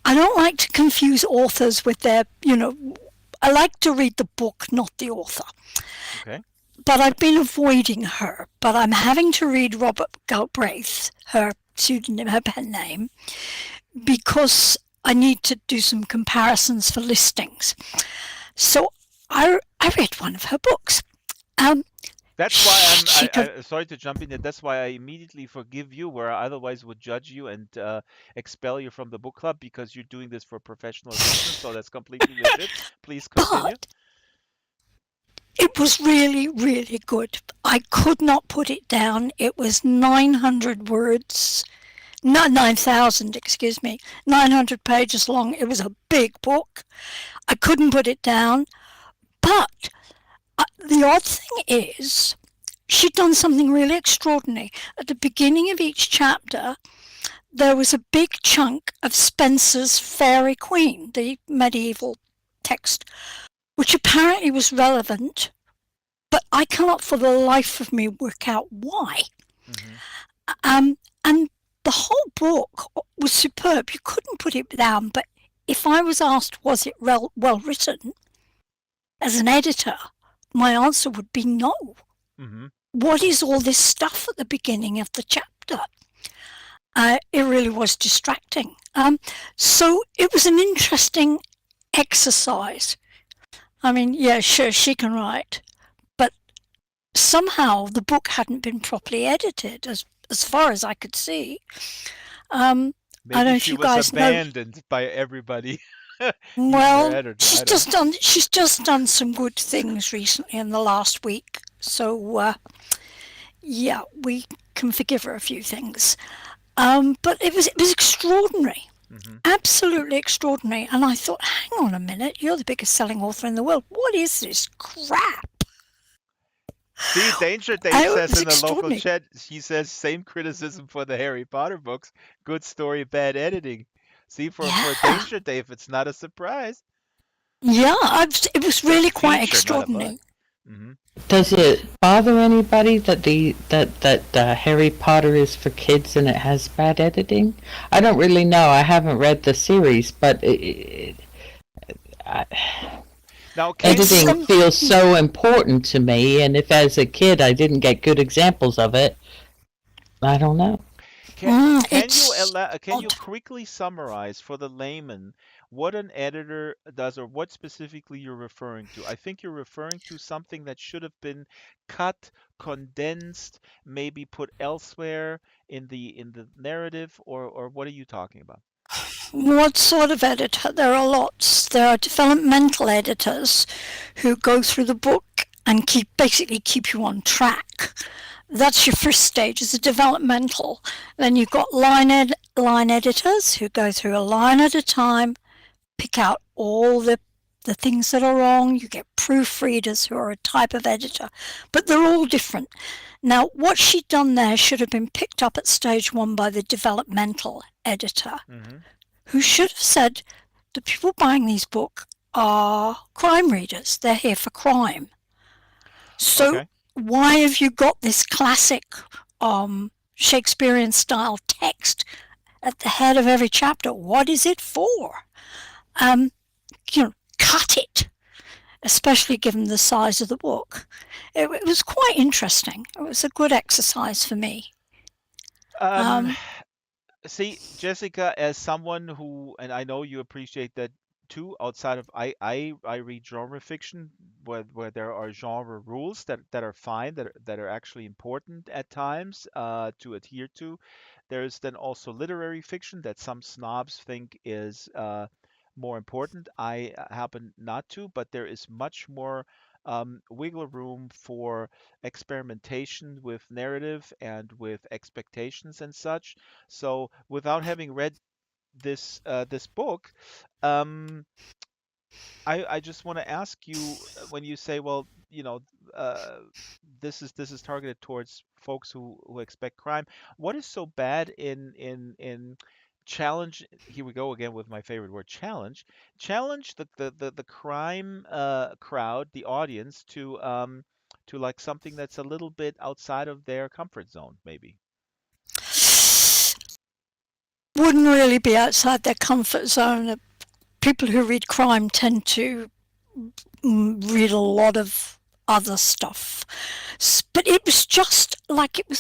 don't like to confuse authors with I like to read the book, not the author. Okay. But I've been avoiding her. But I'm having to read Robert Galbraith, her pseudonym, her pen name, because I need to do some comparisons for listings. So I read one of her books. Um, That's why she could, sorry to jump in there. That's why I immediately forgive you, where I otherwise would judge you and expel you from the book club because you're doing this for professional reasons. So that's completely legit. Please continue. but it was really, really good. I could not put it down. It was 900 words, not 9,000, excuse me, 900 pages long. It was a big book. I couldn't put it down. But the odd thing is, she'd done something really extraordinary. At the beginning of each chapter, there was a big chunk of Spenser's Fairy Queen, the medieval text, which apparently was relevant, but I cannot for the life of me work out why. Hmm. And the whole book was superb. You couldn't put it down, but if I was asked, was it well written, as an editor, my answer would be no. Hmm. What is all this stuff at the beginning of the chapter? It really was distracting. So it was an interesting exercise. I mean, yeah, sure, she can write, but somehow the book hadn't been properly edited, as far as I could see. I don't Maybe know if she you was guys know. abandoned by everybody, even her Well, editor. I don't know. she's just done some good things recently in the last week. So yeah, we can forgive her a few things. But it was extraordinary, Hmm. absolutely extraordinary. And I thought, hang on a minute, you're the biggest selling author in the world. What is this crap? See, Danger Dave It says was in the local extraordinary. chat, she says same criticism for the Harry Potter books. Good story, bad editing. See, for Yeah, Danger Dave, it's not a surprise. yeah, it was It's a really quite feature, not a bug. extraordinary. Hmm. Does it bother anybody that Harry Potter is for kids and it has bad editing? I don't really know. I haven't read the series, but I, Now, can It's you editing feels so important to me, and if as a kid I didn't get good examples of it, I don't know. can it's can you odd. quickly summarize for the layman what an editor does or what specifically you're referring to? I think you're referring to something that should have been cut, condensed, maybe put elsewhere in the narrative, or what are you talking about? What sort of editor? There are lots. There are developmental editors who go through the book and basically keep you on track. That's your first stage, is a developmental. Then you've got line editors who go through a line at a time, pick out all the things that are wrong. You get proofreaders who are a type of editor, but they're all different. Now, what she'd done there should have been picked up at stage one by the developmental editor, Hmm. who should have said, the people buying these books are crime readers. They're here for crime. So Okay. why have you got this classic Shakespearean style text at the head of every chapter? What is it for? Um, cut it, especially given the size of the book. It was quite interesting. It was a good exercise for me. Um, Um, See, Jessica, as someone who, and I know you appreciate that too, outside of I read genre fiction where there are genre rules that are fine, that are actually important at times to adhere to. There's then also literary fiction that some snobs think is more important. I happen not to, but there is much more wiggle room for experimentation with narrative and with expectations and such. So without having read this book, um, I just want to ask you when you say, well, uh, this is targeted towards folks who expect crime. What is so bad in challenge? Here we go again with my favorite word, challenge. Challenge the crime crowd, the audience, to like something that's a little bit outside of their comfort zone, maybe. wouldn't really be outside their comfort zone. People who read crime tend to read a lot of other stuff. But it was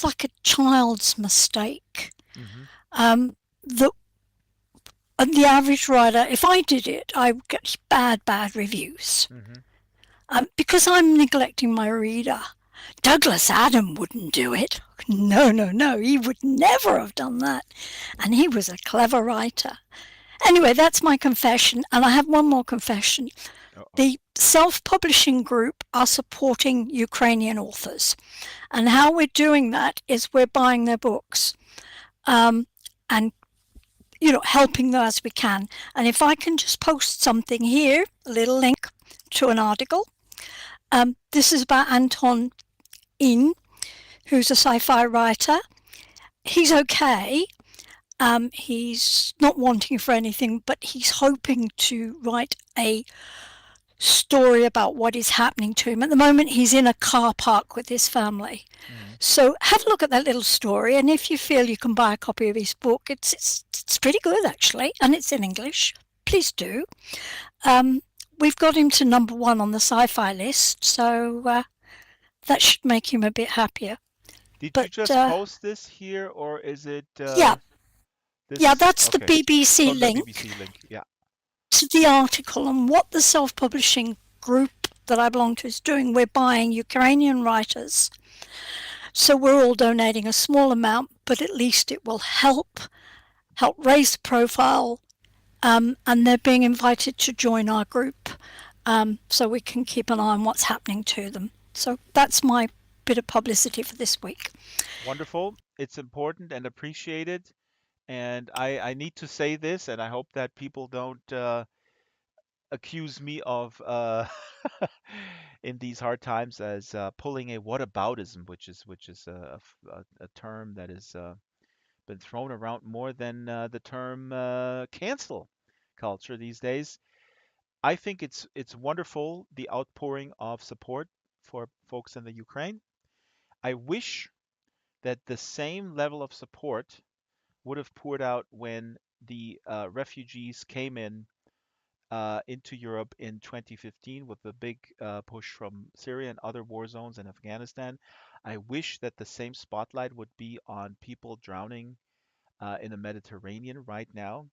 like a child's mistake. Hmm. Um, the the average writer, if I did it, I would get bad reviews. Hmm. Because I'm neglecting my reader. Douglas Adam wouldn't do it. No, no, no. He would never have done that. And he was a clever writer. Anyway, that's my confession. And I have one more confession. Uh-oh. The self-publishing group are supporting Ukrainian authors. And how we're doing that is we're buying their books and, helping them as we can. And if I can just post something here, a little link to an article. This is about Anton In, who's a sci-fi writer. He's okay. He's not wanting for anything, but he's hoping to write a story about what is happening to him. At the moment, he's in a car park with his family. Hmm. So have a look at that little story, and if you feel you can buy a copy of his book, it's pretty good actually, and it's in English. Please do. We've got him to number one on the sci-fi list, so that should make him a bit happier. Did you But just post this here, or is it? yeah, Yeah, This that's the okay. BBC From the link BBC link. Yeah. to the article, and what the self-publishing group that I belong to is doing. We're buying Ukrainian writers, so we're all donating a small amount, but at least it will help raise the profile, and they're being invited to join our group, so we can keep an eye on what's happening to them. So that's my bit of publicity for this week. Wonderful. It's important and appreciated. And I need to say this, and I hope that people don't accuse me of in these hard times as pulling a whataboutism, which is a term that has been thrown around more than the term cancel culture these days. I think it's wonderful, the outpouring of support for folks in the Ukraine. I wish that the same level of support would have poured out when the refugees came in into Europe in 2015 with the big push from Syria and other war zones in Afghanistan. I wish that the same spotlight would be on people drowning in the Mediterranean right now.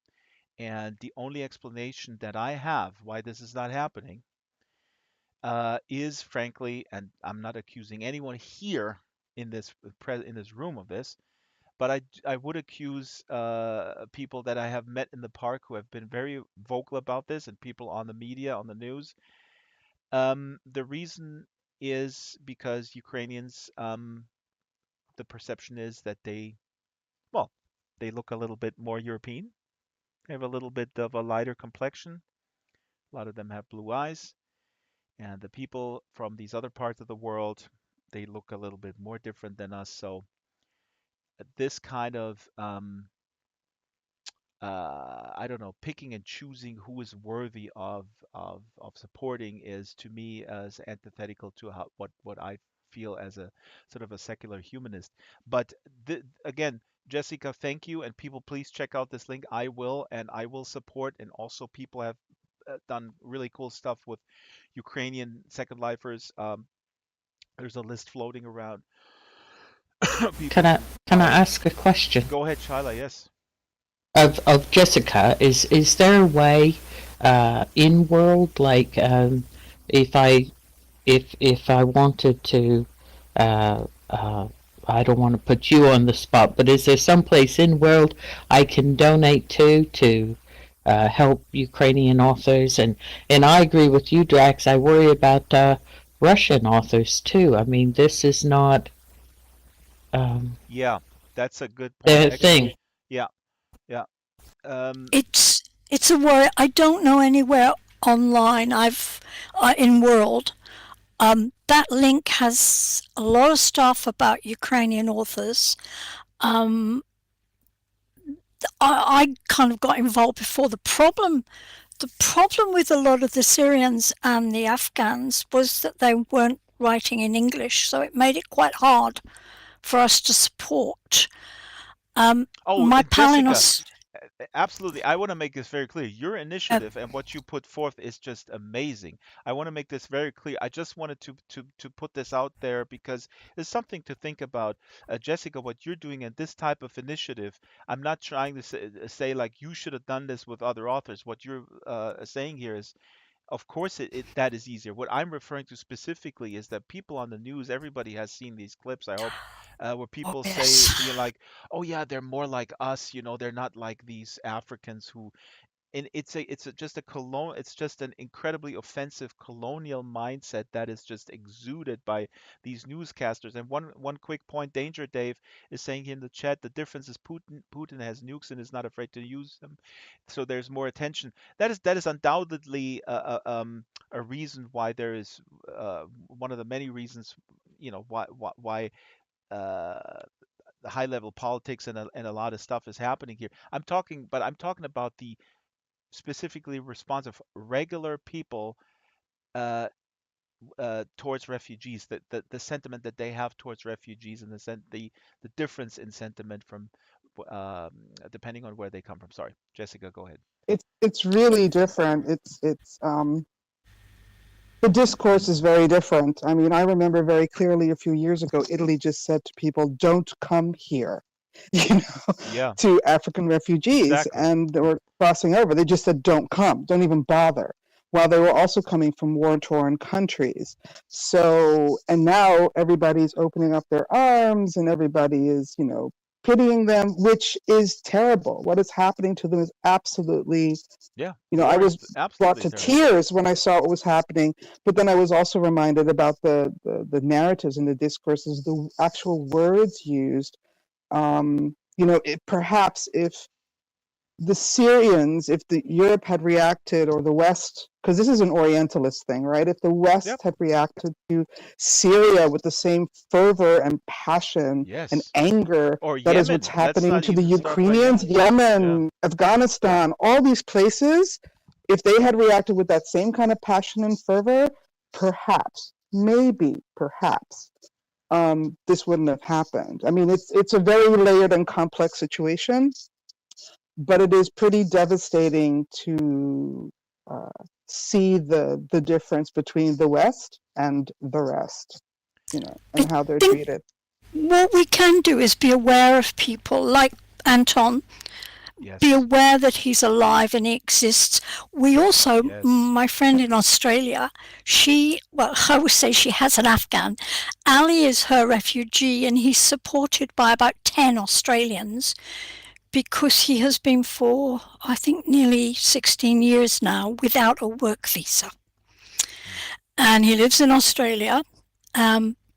And the only explanation that I have why this is not happening is frankly, and I'm not accusing anyone here in this room of this, but I would accuse people that I have met in the park who have been very vocal about this, and people on the media, on the news. The reason is because Ukrainians, the perception is that well, they look a little bit more European. They have a little bit of a lighter complexion. A lot of them have blue eyes, and the people from these other parts of the world, they look a little bit more different than us. So this kind of I don't know, picking and choosing who is worthy of supporting is to me as antithetical to what I feel as a sort of a secular humanist. But again, Jessica, thank you, and people, please check out this link. I will support, and also people have done really cool stuff with Ukrainian Second Lifers. There's a list floating around. Can People I who can I buy. ask a question Go ahead, Shyla. Yes. of Jessica? Is there a way in world, like, if I wanted to, uh, uh, I don't want to put you on the spot, but is there some place in world I can donate to help Ukrainian authors? And I agree with you, Drax. I worry about Russian authors too. I mean, this is not um, Yeah, that's a good point. their Excellent. thing. Yeah, yeah. Um, It's a worry. I don't know anywhere online. I've in world. That link has a lot of stuff about Ukrainian authors. Um, I kind of got involved before. The problem with a lot of the Syrians and the Afghans was that they weren't writing in English, so it made it quite hard for us to support. oh, My and pal in Jessica, Aus- absolutely. I want to make this very clear. Your uh, initiative and what you put forth is just amazing. I want to make this very clear. I just wanted to put this out there because it's something to think about. Jessica, what you're doing in this type of initiative, I'm not trying to say like you should have done this with other authors. What you're saying here is, of course, that is easier. What I'm referring to specifically is that people on the news, everybody has seen these clips, I hope, where oh people say, yes, like, oh yeah, they're more like us, they're not like these Africans who, and it's just an incredibly offensive colonial mindset that is just exuded by these newscasters. And one quick point, Danger Dave is saying here in the chat, the difference is Putin has nukes and is not afraid to use them, so there's more attention. That is undoubtedly a reason why there is one of the many reasons, why uh, the high level politics and a lot of stuff is happening here. I'm talking about the specifically responsive regular people uh, towards refugees, the sentiment that they have towards refugees, and the difference in sentiment from um, depending on where they come from. Sorry, Jessica, go ahead. It's really different. It's the discourse is very different. I mean, I remember very clearly a few years ago, Italy just said to people, "Don't come here." you know, Yeah, to African refugees, exactly. and they were crossing over. They just said, "Don't come, don't even bother." While they were also coming from war-torn countries. So, and now everybody's opening up their arms, and everybody is, you know, pitying them, which is terrible. What is happening to them is absolutely, Yeah, you know, I war is was brought absolutely to terrible. tears when I saw what was happening, but then I was also reminded about the narratives and the discourses, the actual words used. You know, perhaps if the Syrians, if the Europe had reacted, or the West, because this is an Orientalist thing, right? If the Yep. West had reacted to Syria with the same fervor and passion and Yes. anger Or that is what's Yemen. Let's happening not to the even start by Ukrainians, Yemen. Yeah. Yemen, Afghanistan, all these places, if they had reacted with that same kind of passion and fervor, perhaps, maybe, perhaps, this wouldn't have happened. I mean, it's a very layered and complex situation, but it is pretty devastating to uh, see the difference between the West and the rest, you know, I and how they're think treated. what we can do is be aware of people like Anton, be Yes. aware that he's alive and he exists. We also, Yes. my friend in Australia, well, I would say she has an Afghan. Ali is her refugee, and he's supported by about 10 Australians because he has been for, I think, nearly 16 years now without a work visa. Mm. And he lives in Australia.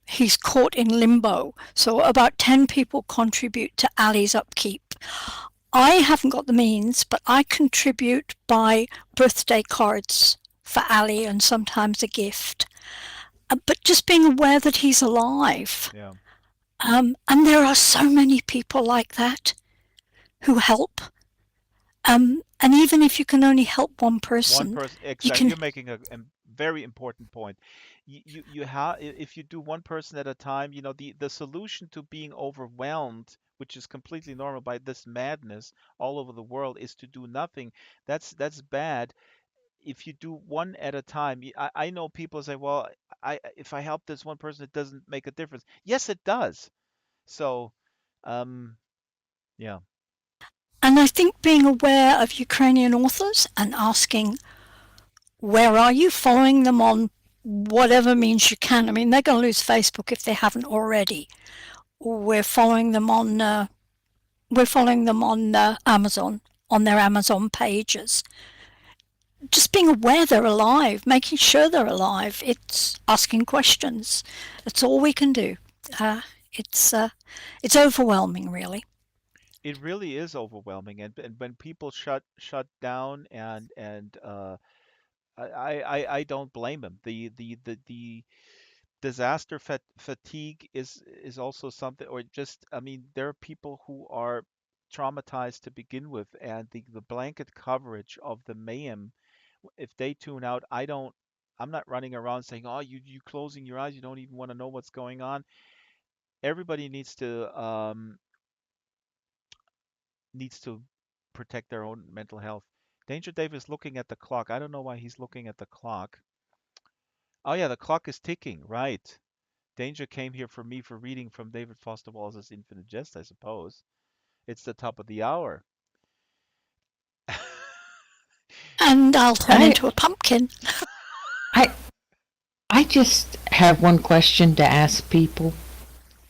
He's caught in limbo. So about 10 people contribute to Ali's upkeep. I haven't got the means, but I contribute by birthday cards for Ali and sometimes a gift. But just being aware that he's alive. Yeah. And there are so many people like that who help. And even if you can only help one One person, person, you exactly. can. You're making a very important point. You have, if you do one person at a time, you know, the solution to being overwhelmed, which is completely normal by this madness all over the world, is to do nothing. That's bad. If you do one at a time, I know people say, well, I if I help this one person, it doesn't make a difference. Yes, it does. So, um, yeah, And I think being aware of Ukrainian authors and asking, where are you? Following them on whatever means you can. I mean, they're going to lose Facebook if they haven't already. We're following them on. Amazon, on their Amazon pages. Just being aware they're alive, making sure they're alive. It's asking questions. That's all we can do. Uh, it's uh, it's overwhelming, really. it really is overwhelming, and when people shut down and I don't blame them. The disaster fatigue is also something, or just, I mean, there are people who are traumatized to begin with, and the blanket coverage of the mayhem, if they tune out, I'm not running around saying, oh, you closing your eyes, you don't even want to know what's going on. Everybody needs to protect their own mental health. Danger Dave is looking at the clock. I don't know why he's looking at the clock. Oh yeah, the clock is ticking, right. Danger came here for me for reading from David Foster Wallace's Infinite Jest, I suppose. It's the top of the hour. And I'll turn I into a pumpkin. I I just have one question to ask people,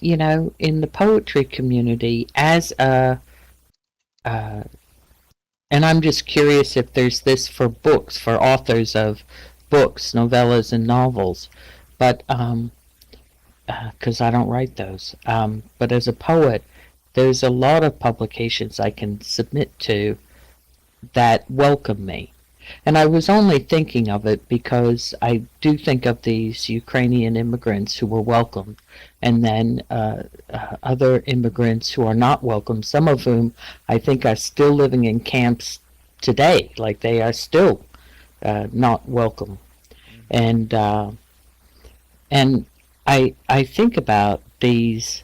you know, in the poetry community as uh and I'm just curious if there's this for books, for authors of books, novellas and novels, but because I don't write those. But as a poet, there's a lot of publications I can submit to that welcome me. And I was only thinking of it because I do think of these Ukrainian immigrants who were welcomed, and then other immigrants who are not welcome, some of whom I think are still living in camps today, like they are still not welcome. Hmm. And and I think about these,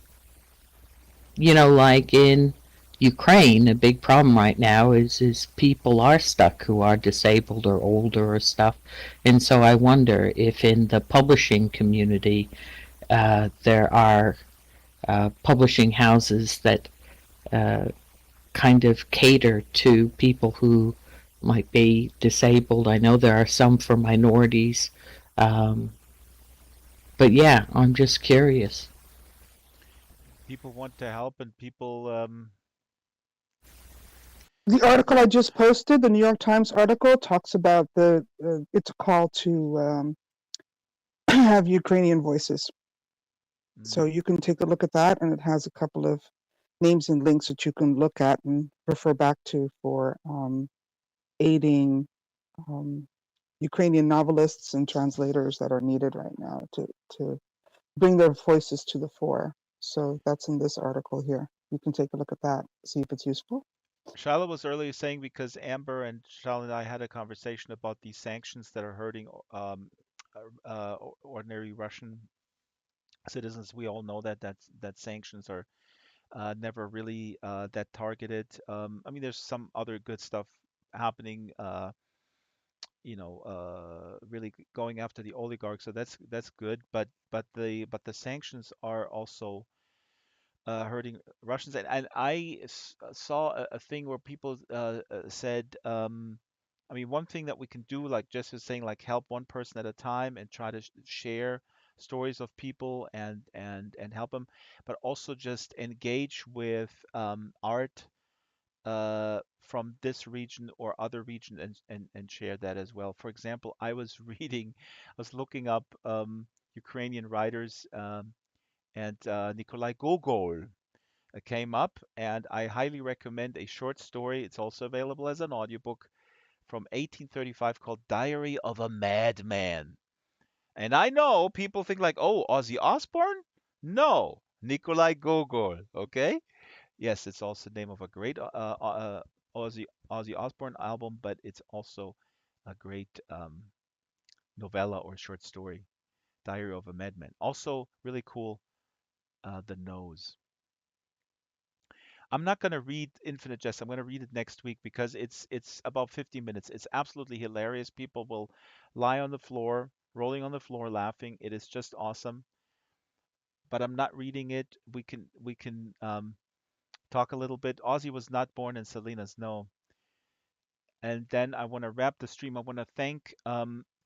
you know, like in Ukraine, a big problem right now is people are stuck who are disabled or older or stuff, and so I wonder if in the publishing community there are publishing houses that uh, kind of cater to people who might be disabled. I know there are some for minorities. Um, but yeah, I'm just curious. People want to help, and people. The article I just posted, the New York Times article, talks about it's a call to have Ukrainian voices. So Mm, you can take a look at that, and it has a couple of names and links that you can look at and refer back to for aiding um, Ukrainian novelists and translators that are needed right now to bring their voices to the fore. So that's in this article here. You can take a look at that, see if it's useful. Shala was earlier saying because Amber and Shala and I had a conversation about these sanctions that are hurting ordinary Russian citizens. We all know that sanctions are never really that targeted. I mean, there's some other good stuff happening. Really going after the oligarchs, so that's good. But the sanctions are also hurting Russians. And saw a thing where people said, I mean, one thing that we can do, like Jess was saying, like help one person at a time and try to share stories of people and help them, but also just engage with art from this region or other region and share that as well. For example, I was I was looking up Ukrainian writers and Nikolai Gogol came up, and I highly recommend a short story. It's also available as an audiobook from 1835 called Diary of a Madman. And I know people think like, oh, Ozzy Osbourne? No, Nikolai Gogol. Okay. Yes, it's also the name of a great Ozzy Osbourne album, but it's also a great novella or short story, Diary of a Madman. Also, really cool, The Nose. I'm not going to read Infinite Jest. I'm going to read it next week because it's about 50 minutes. It's absolutely hilarious. People will lie on the floor, rolling on the floor, laughing. It is just awesome. But I'm not reading it. We can talk a little bit. Ozzy was not born in Salinas, no. And then I want to wrap the stream. I want to thank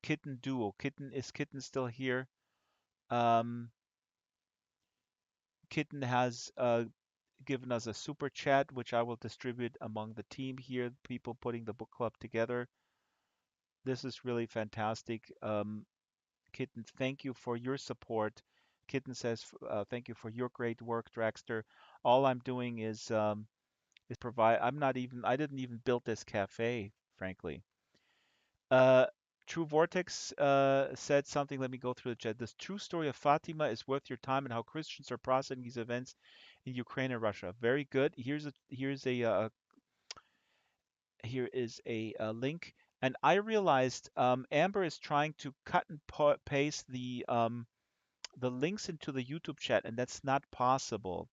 Kitten Duo. Kitten still here? Um, Kitten has given us a super chat, which I will distribute among the team here, people putting the book club together. This is really fantastic. Kitten, thank you for your support. Kitten says, thank you for your great work, Draxter. All I'm doing is provide. I didn't even build this cafe, frankly. Uh, True Vortex said something. Let me go through the chat. This true story of Fatima is worth your time and how Christians are processing these events in Ukraine and Russia. Very good. Here is a link. And I realized Amber is trying to cut and paste the links into the YouTube chat, and that's not possible.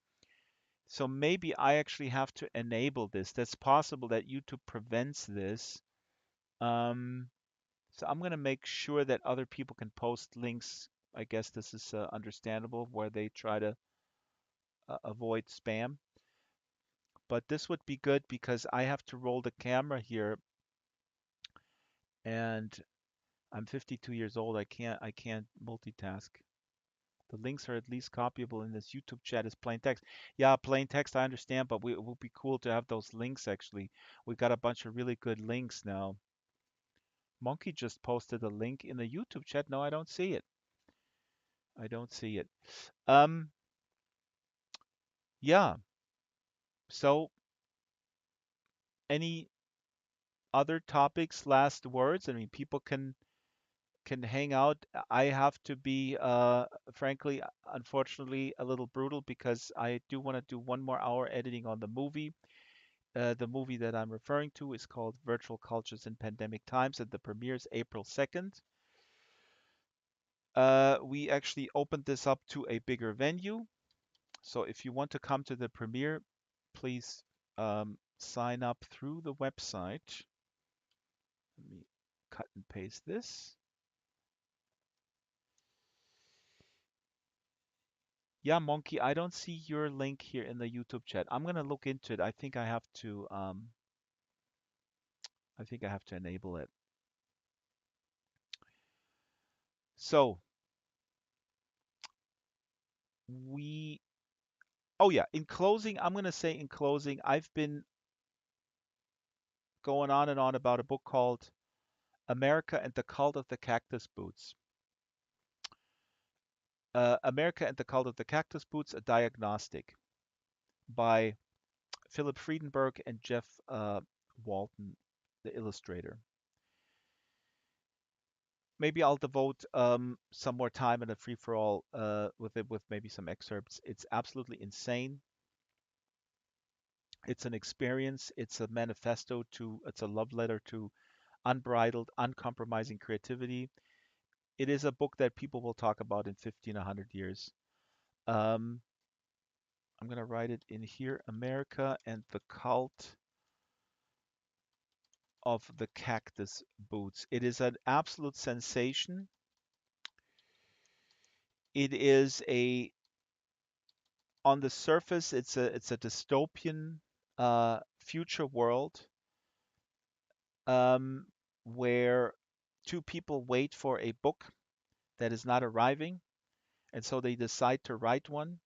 So maybe I actually have to enable this. That's possible that YouTube prevents this. Um, So I'm going to make sure that other people can post links. I guess this is understandable where they try to avoid spam. But this would be good because I have to roll the camera here, and I'm 52 years old. I can't multitask. The links are at least copyable in this YouTube chat as plain text. Yeah, plain text I understand, but it would be cool to have those links actually. We got a bunch of really good links now. Monkey just posted a link in the YouTube chat. No, I don't see it. I don't see it. Um, yeah. So, any other topics, last words? I mean, people can hang out. I have to be, frankly, unfortunately, a little brutal because I do want to do 1 more hour editing on the movie. The movie that I'm referring to is called Virtual Cultures in Pandemic Times, and the premiere is April 2nd. We actually opened this up to a bigger venue. So if you want to come to the premiere, please sign up through the website. Let me cut and paste this. Yeah, Monkey, I don't see your link here in the YouTube chat. I'm gonna look into it. I think I have to enable it. So we, oh yeah, in closing, I'm gonna say in closing, I've been going on and on about a book called America and the Cult of the Cactus Boots. America and the Cult of the Cactus Boots, a diagnostic by Philip Friedenberg and Jeff Walton, the illustrator. Maybe I'll devote some more time in a free for all with it, with maybe some excerpts. It's absolutely insane. It's an experience. It's a manifesto to. It's a love letter to unbridled, uncompromising creativity. It is a book that people will talk about in 15, 100 years. Um, I'm gonna write it in here: America and the Cult of the Cactus Boots. It is an absolute sensation. It is a on the surface, it's a dystopian future world um, where two people wait for a book that is not arriving, and so they decide to write one,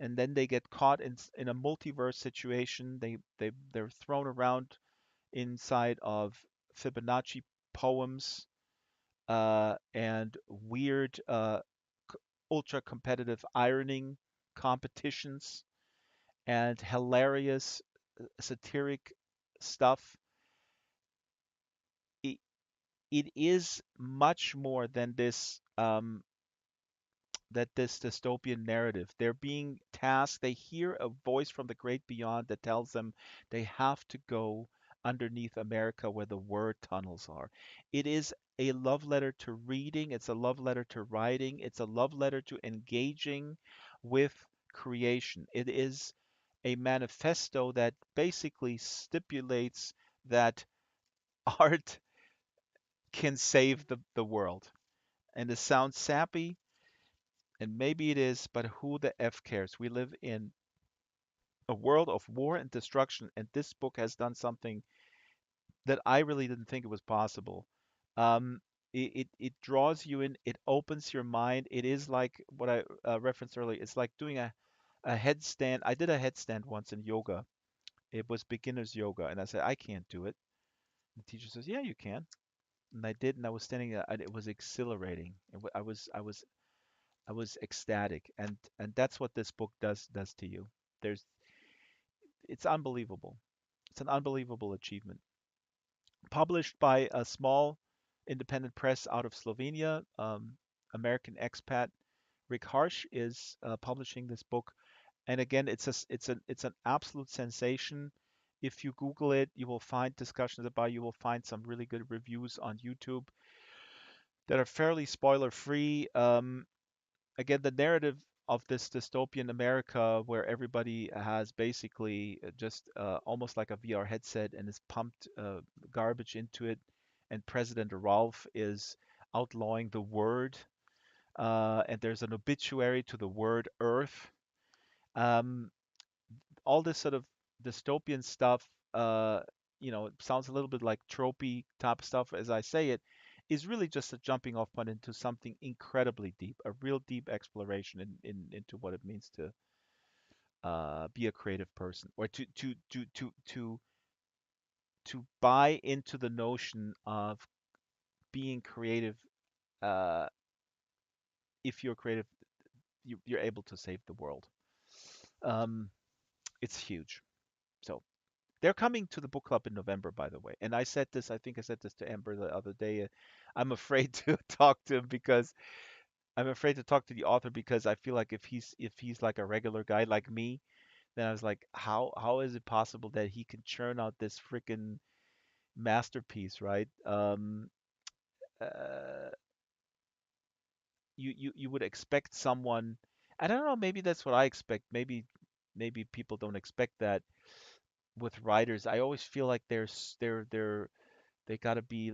and then they get caught in a multiverse situation. They're thrown around inside of Fibonacci poems and weird ultra competitive ironing competitions and hilarious satiric stuff. It, it is much more than this dystopian narrative. They're being tasked. They hear a voice from the great beyond that tells them they have to go underneath America where the word tunnels are. It is a love letter to reading. It's a love letter to writing. It's a love letter to engaging with creation. It is a manifesto that basically stipulates that art can save the world. And it sounds sappy, and maybe it is, but who the F cares? We live in a world of war and destruction, and this book has done something that I really didn't think it was possible. Um, it draws you in, it opens your mind. It is like what I referenced earlier. It's like doing a headstand. I did a headstand once in yoga. It was beginner's yoga, and I said, I can't do it. The teacher says, yeah, you can. And I did, and I was standing there, and it was exhilarating. I was ecstatic, and that's what this book does to you. There's It's unbelievable. It's an unbelievable achievement. Published by a small independent press out of Slovenia, American expat Rick Harsh is publishing this book, and again, it's an absolute sensation. If you Google it, you will find discussions about. You will find some really good reviews on YouTube that are fairly spoiler free. Again, the narrative of this dystopian America where everybody has basically just almost like a VR headset and is pumped garbage into it, and President Ralph is outlawing the word, and there's an obituary to the word Earth. Um, all this sort of dystopian stuff, it sounds a little bit like tropey type stuff as I say it, is really just a jumping off point into something incredibly deep, a real deep exploration into what it means to be a creative person, or to buy into the notion of being creative. Uh, if you're creative, you're able to save the world. Um, it's huge. So they're coming to the book club in November, by the way. And I said this, I think I said this to Amber the other day. I'm afraid to talk to him because I'm afraid to talk to the author because I feel like if he's like a regular guy like me, then I was like, how is it possible that he can churn out this freaking masterpiece, right? Uh, you would expect someone. I don't know. Maybe that's what I expect. Maybe people don't expect that with writers. I always feel like they got to be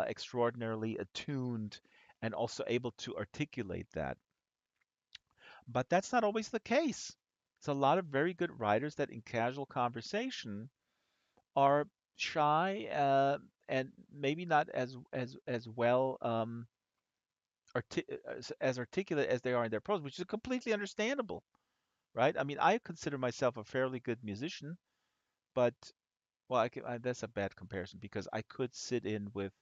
extraordinarily attuned and also able to articulate that. But that's not always the case. There's a lot of very good writers that in casual conversation are shy and maybe not as well as articulate as they are in their prose, which is completely understandable, right? I mean, I consider myself a fairly good musician, but well, that's a bad comparison because I could sit in with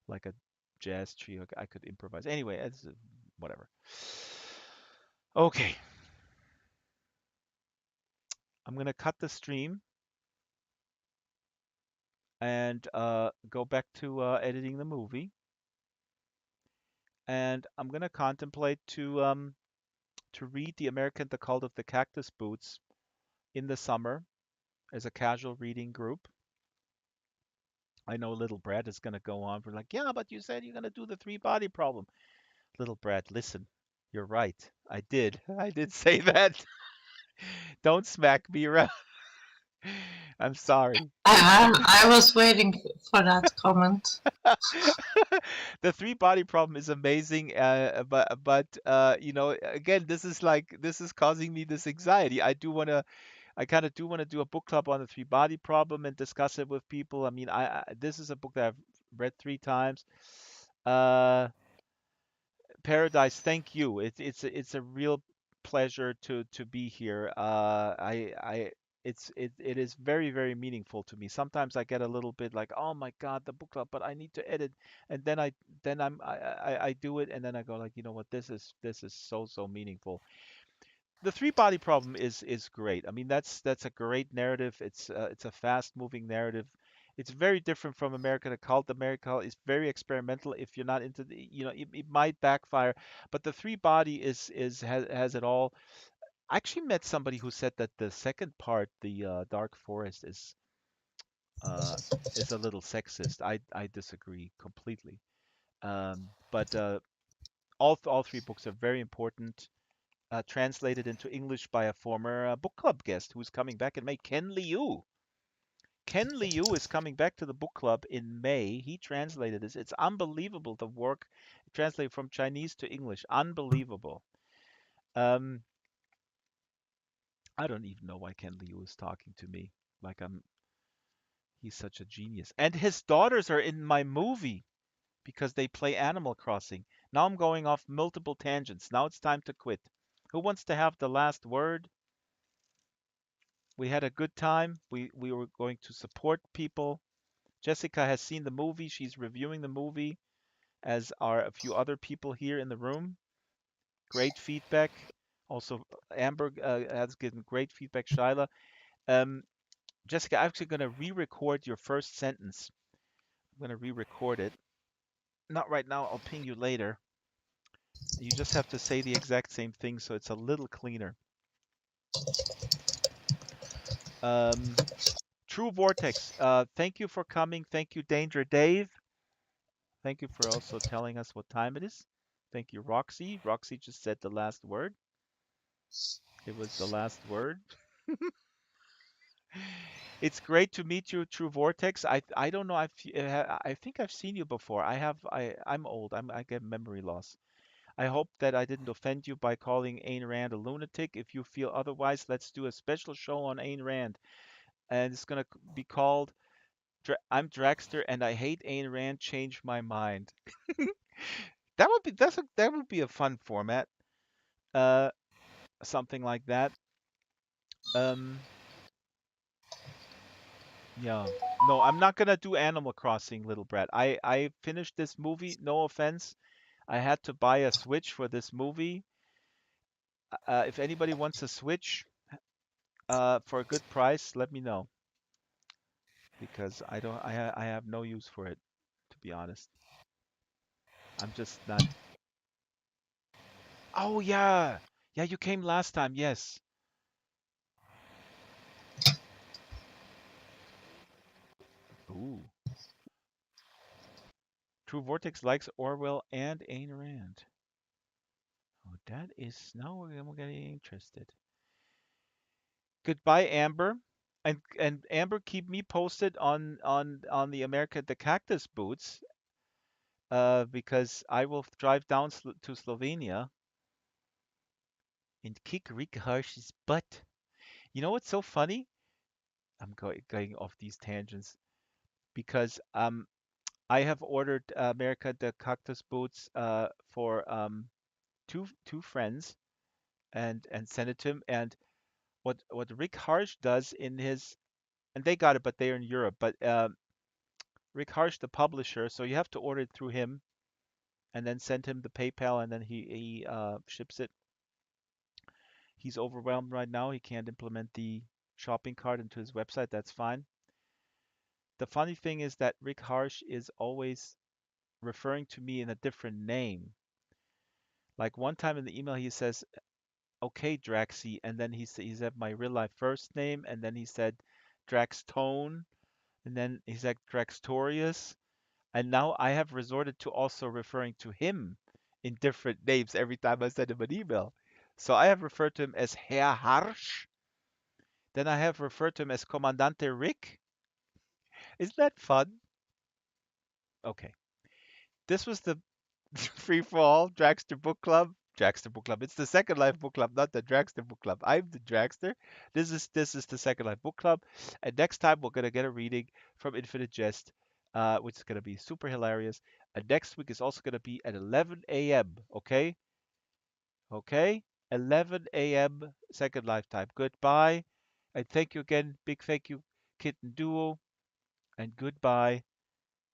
like a jazz trio. I could improvise. Anyway, it's whatever. Okay, I'm gonna cut the stream and go back to editing the movie, and I'm gonna contemplate to read The Cult of the Cactus Boots in the summer as a casual reading group. I know little Brad is gonna go on for like, yeah, but you said you're gonna do the three body problem. Little Brad, listen, you're right. I did. I did say that. Don't smack me around. I'm sorry. I was waiting for that comment. The three body problem is amazing, but you know, again, this is causing me this anxiety. I kind of do want to do a book club on the three body problem and discuss it with people. I mean, this is a book that I've read three times. Uh, Paradise, thank you. It's a real pleasure to be here. It is very very meaningful to me. Sometimes I get a little bit like, oh my God, the book club, but I need to edit, and I do it, and then I go like, you know what, this is so meaningful. The three body problem is great. I mean, that's a great narrative. It's a fast moving narrative. It's very different from America the Cult. America Cult is very experimental. If you're not into the, you know, it might backfire. But the three body has it all. I actually met somebody who said that the second part, the Dark Forest, uh, is a little sexist. I disagree completely. But all three books are very important, translated into English by a former book club guest who's coming back in May, Ken Liu. Ken Liu is coming back to the book club in May. He translated this. It's unbelievable the work translated from Chinese to English. Unbelievable. Um, I don't even know why Ken Liu is talking to me. Like he's such a genius. And his daughters are in my movie because they play Animal Crossing. Now I'm going off multiple tangents. Now it's time to quit. Who wants to have the last word? We had a good time. We were going to support people. Jessica has seen the movie. She's reviewing the movie, as are a few other people here in the room. Great feedback. Also, Amber has given great feedback. Shyla. Um, Jessica, I'm actually going to re-record your first sentence. I'm going to re-record it. Not right now. I'll ping you later. You just have to say the exact same thing, so it's a little cleaner. Um, True Vortex. Thank you for coming. Thank you, Danger Dave. Thank you for also telling us what time it is. Thank you, Roxy. Roxy just said the last word. It was the last word. It's great to meet you, True Vortex. I don't know. I think I've seen you before. I'm old. I get memory loss. I hope that I didn't offend you by calling Ayn Rand a lunatic. If you feel otherwise, let's do a special show on Ayn Rand, and it's gonna be called "I'm Draxtor and I hate Ayn Rand. Change my mind." That would be a fun format. Uh, Something like that. Um, yeah. No, I'm not gonna do Animal Crossing, little brat. I finished this movie. No offense. I had to buy a Switch for this movie. If anybody wants a Switch for a good price, let me know because I don't. I have no use for it, to be honest. I'm just not. Oh yeah, yeah. You came last time. Yes. Ooh. True Vortex likes Orwell and Ayn Rand. Oh, that is now we're getting interested. Goodbye, Amber. And Amber, keep me posted on the Cactus Boots, because I will drive down to Slovenia. and kick Rick Harsh's butt. You know what's so funny? I'm going off these tangents because I have ordered America the Cactus boots for two friends and sent it to him. And what Rick Harsh does in his and they got it, but they're in Europe. But Rick Harsh, the publisher, so you have to order it through him and then send him the PayPal, and then he ships it. He's overwhelmed right now. He can't implement the shopping cart into his website. That's fine. The funny thing is that Rick Harsh is always referring to me in a different name. Like one time in the email, he says, "Okay, Draxy," and then he said my real life first name, and then he said Draxtone, and then he said Draxtorius, and now I have resorted to also referring to him in different names every time I send him an email. So I have referred to him as Herr Harsh, then I have referred to him as Commandante Rick. Isn't that fun? Okay. This was the Free for All Dragster Book Club. Dragster Book Club. It's the Second Life Book Club, not the Dragster Book Club. I'm the Dragster. This is the Second Life Book Club. And next time we're gonna get a reading from Infinite Jest, which is gonna be super hilarious. And next week is also gonna be at 11 a.m. Okay? Okay? 11 a.m. Second Life time. Goodbye. And thank you again. Big thank you, Kitten Duo. And goodbye.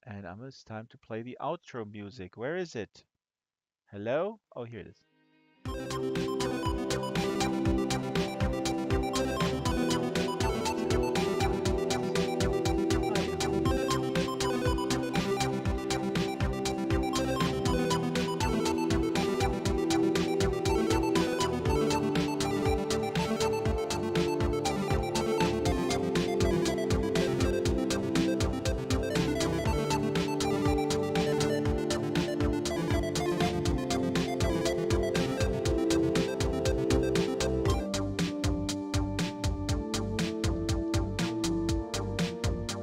And it's time to play the outro music. Where is it? Hello? Oh, here it is.